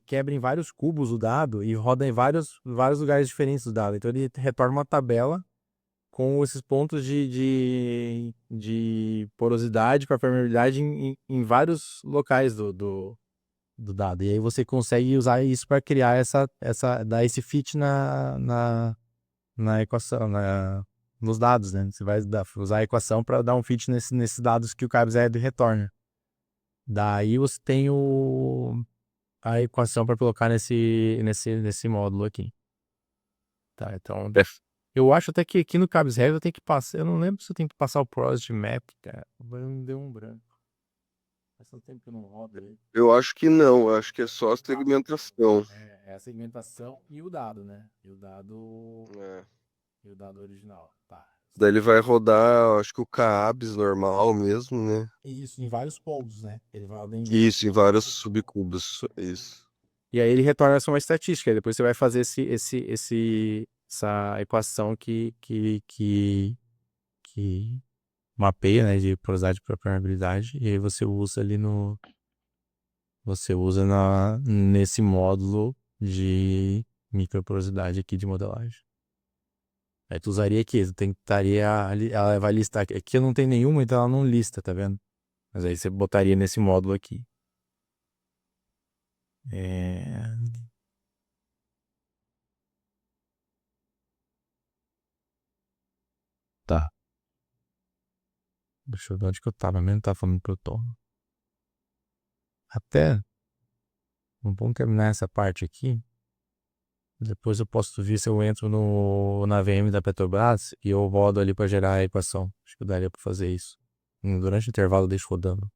quebra em vários cubos o dado e roda em vários lugares diferentes do dado. Então ele retorna uma tabela com esses pontos de porosidade para permeabilidade em vários locais do dado. E aí você consegue usar isso para criar dar esse fit na equação, nos dados, né? Você vai usar a equação para dar um fit nesses dados que o Cabs Heavy retorna. Daí você tem a equação para colocar nesse módulo aqui. Tá, então eu acho até que aqui no Cabs Heavy eu tenho que passar. Eu não lembro se eu tenho que passar o Porosity Map, cara. Agora me deu um branco. Faz tanto tempo que eu não rodo ele. Eu acho que não, eu acho que é só a segmentação. É a segmentação e o dado, né? E o dado original. Tá. Daí ele vai rodar, acho que o Caabs normal mesmo, né? Isso, em vários pontos, né? Ele vai Isso, em vários subcubos. Isso. E aí ele retorna essa uma estatística. Aí depois você vai fazer essa equação que mapeia, né, de porosidade para permeabilidade. E aí você usa ali nesse módulo de microporosidade aqui de modelagem. Aí tu usaria aqui, ela vai listar aqui. Aqui não tem nenhuma, então ela não lista, tá vendo? Mas aí você botaria nesse módulo aqui. Tá. Deixa eu ver onde que eu tava mesmo, tava falando pro Tom. Até, vamos terminar essa parte aqui. Depois eu posso ver se eu entro na VM da Petrobras e eu rodo ali para gerar a equação. Acho que daria para fazer isso. Durante o intervalo eu deixo rodando.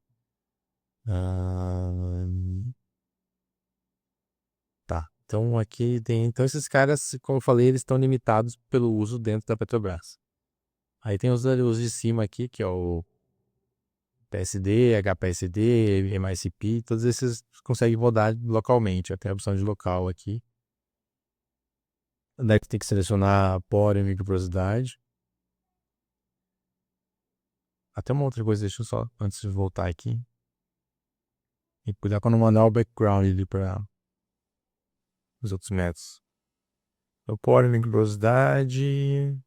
Tá. Então aqui tem. Então esses caras, como eu falei, eles estão limitados pelo uso dentro da Petrobras. Aí tem os de cima aqui, que é o PSD, HPSD, MICP, todos esses conseguem rodar localmente. Até a opção de local aqui. Daí tem que selecionar poro e microporosidade. Até uma outra coisa, deixa eu só, antes de voltar aqui. E cuidar quando mandar o background ali para os outros métodos. O poro e microporosidade.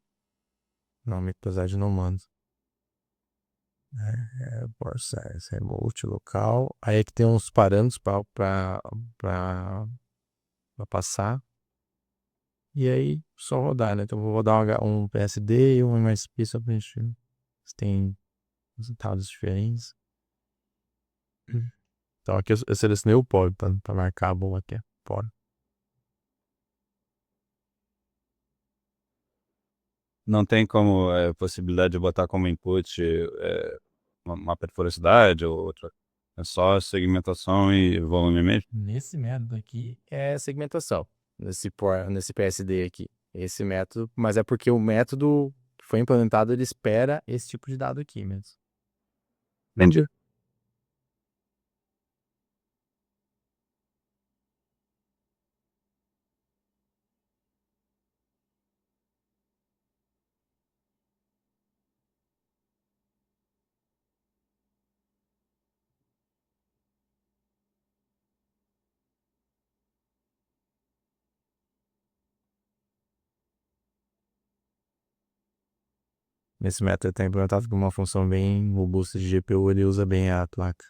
Não, microporosidade não manda. Pore size, remote, local. Aí aqui tem uns parâmetros para passar. E aí, só rodar, né? Então, eu vou rodar um PSD e um MSP só pra gente ver se tem resultados diferentes. Então, aqui eu selecionei o polo para marcar a boa aqui. Polo. Não tem como possibilidade de botar como input uma porosidade ou outra. É só segmentação e volume mesmo. Nesse método aqui é segmentação. Nesse PSD aqui. Esse método, mas é porque o método que foi implementado, ele espera esse tipo de dado aqui mesmo. Entendi. Nesse método está implementado com uma função bem robusta de GPU, ele usa bem a placa.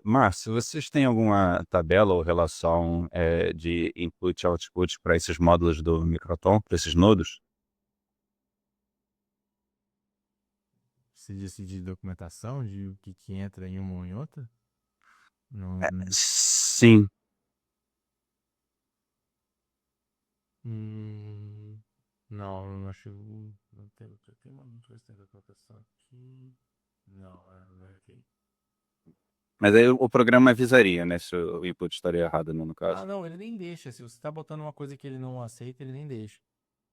Márcio, vocês têm alguma tabela ou relação de input e output para esses módulos do Microton, para esses nodos? Se decidir documentação de o que entra em uma ou em outra? Não, Sim. não acho. Não tem uma documentação aqui. Não, não é aqui. Mas aí o programa avisaria, né, se o input estaria errado, no caso. Não, ele nem deixa. Se você está botando uma coisa que ele não aceita, ele nem deixa.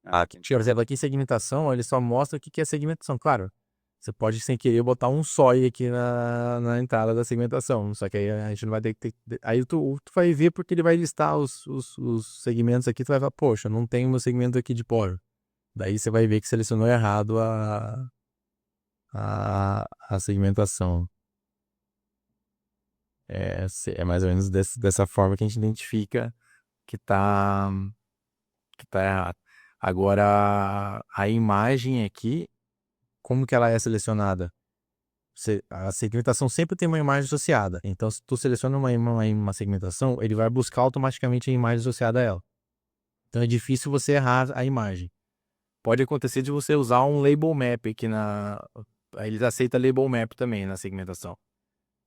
Entendi. Por exemplo, aqui em segmentação, ele só mostra o que é segmentação. Claro, você pode, sem querer, botar um sói aqui na entrada da segmentação. Só que aí a gente não vai ter que ter. Aí tu vai ver porque ele vai listar os segmentos aqui. Tu vai falar, poxa, não tem um segmento aqui de poro. Daí você vai ver que selecionou errado a segmentação. É mais ou menos dessa forma que a gente identifica que tá errado. Agora, a imagem aqui, como que ela é selecionada? A segmentação sempre tem uma imagem associada. Então, se tu seleciona uma segmentação, ele vai buscar automaticamente a imagem associada a ela. Então, é difícil você errar a imagem. Pode acontecer de você usar um label map aqui eles aceitam label map também na segmentação.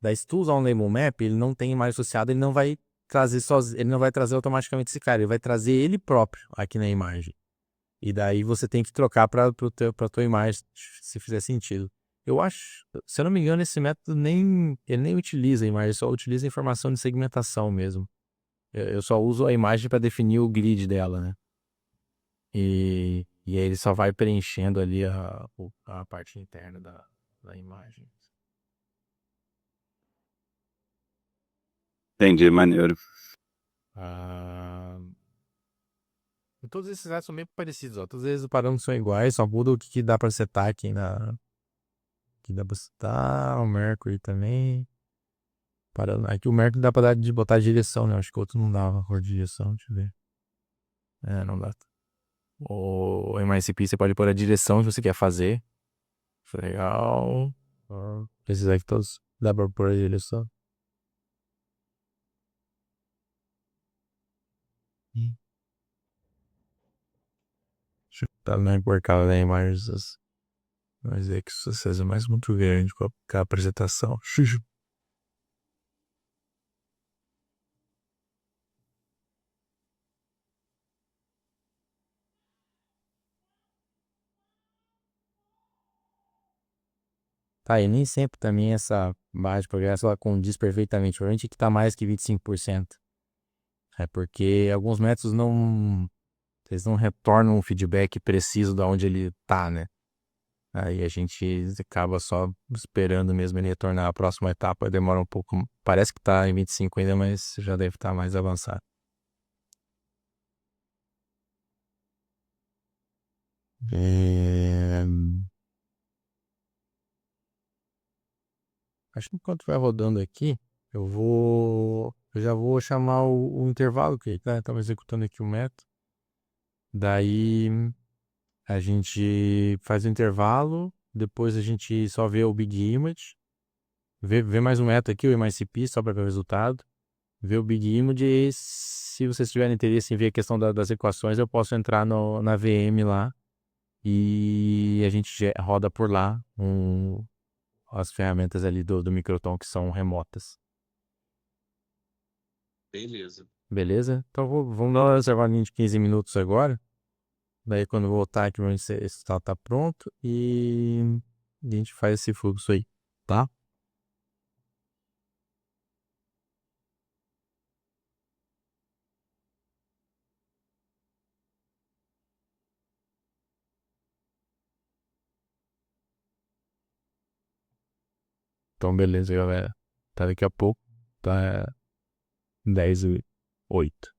Daí, se tu usar um label map, ele não tem imagem associada, ele não vai trazer ele não vai trazer automaticamente esse cara, ele vai trazer ele próprio aqui na imagem. E daí você tem que trocar para tua imagem, se fizer sentido. Eu acho, se eu não me engano, esse método ele nem utiliza a imagem, só utiliza a informação de segmentação mesmo. Eu só uso a imagem para definir o grid dela, né? E aí ele só vai preenchendo ali a parte interna da imagem. Entendi, maneiro. E todos esses dados são bem parecidos, ó. Todos eles os parâmetros são iguais, só muda o que dá para setar aqui que dá pra setar, o Mercury também. Aqui o Mercury dá pra botar direção, né? Acho que o outro não dava cor de direção, deixa eu ver. Não dá. O MICP você pode pôr a direção que você quer fazer. Legal. Esses aqui todos dá pra pôr a direção. Deixa eu botar na porcada da imagem. Mas é que isso é mais muito grande com a apresentação. Tá, e nem sempre também essa barra de progresso ela condiz perfeitamente. Provavelmente que tá mais que 25%. É porque alguns métodos eles não retornam um feedback preciso de onde ele tá, né? Aí a gente acaba só esperando mesmo ele retornar a próxima etapa, demora um pouco. Parece que tá em 25 ainda, mas já deve estar mais avançado. Acho que enquanto vai rodando aqui, eu já vou chamar o intervalo que estava executando aqui o método. Daí a gente faz o intervalo, depois a gente só vê o Big Image, vê mais um método aqui, o MICP, só para ver o resultado. Ver o Big Image e se vocês tiverem interesse em ver a questão das equações, eu posso entrar na VM lá e a gente roda por lá as ferramentas ali do Microton que são remotas. Beleza. Beleza? Então vamos dar uma reservadinha de 15 minutos agora. Daí quando voltar aqui, vamos ver se esse tal tá pronto. E a gente faz esse fluxo aí, tá? Então beleza, galera. Tá daqui a pouco. Tá 10 e 8.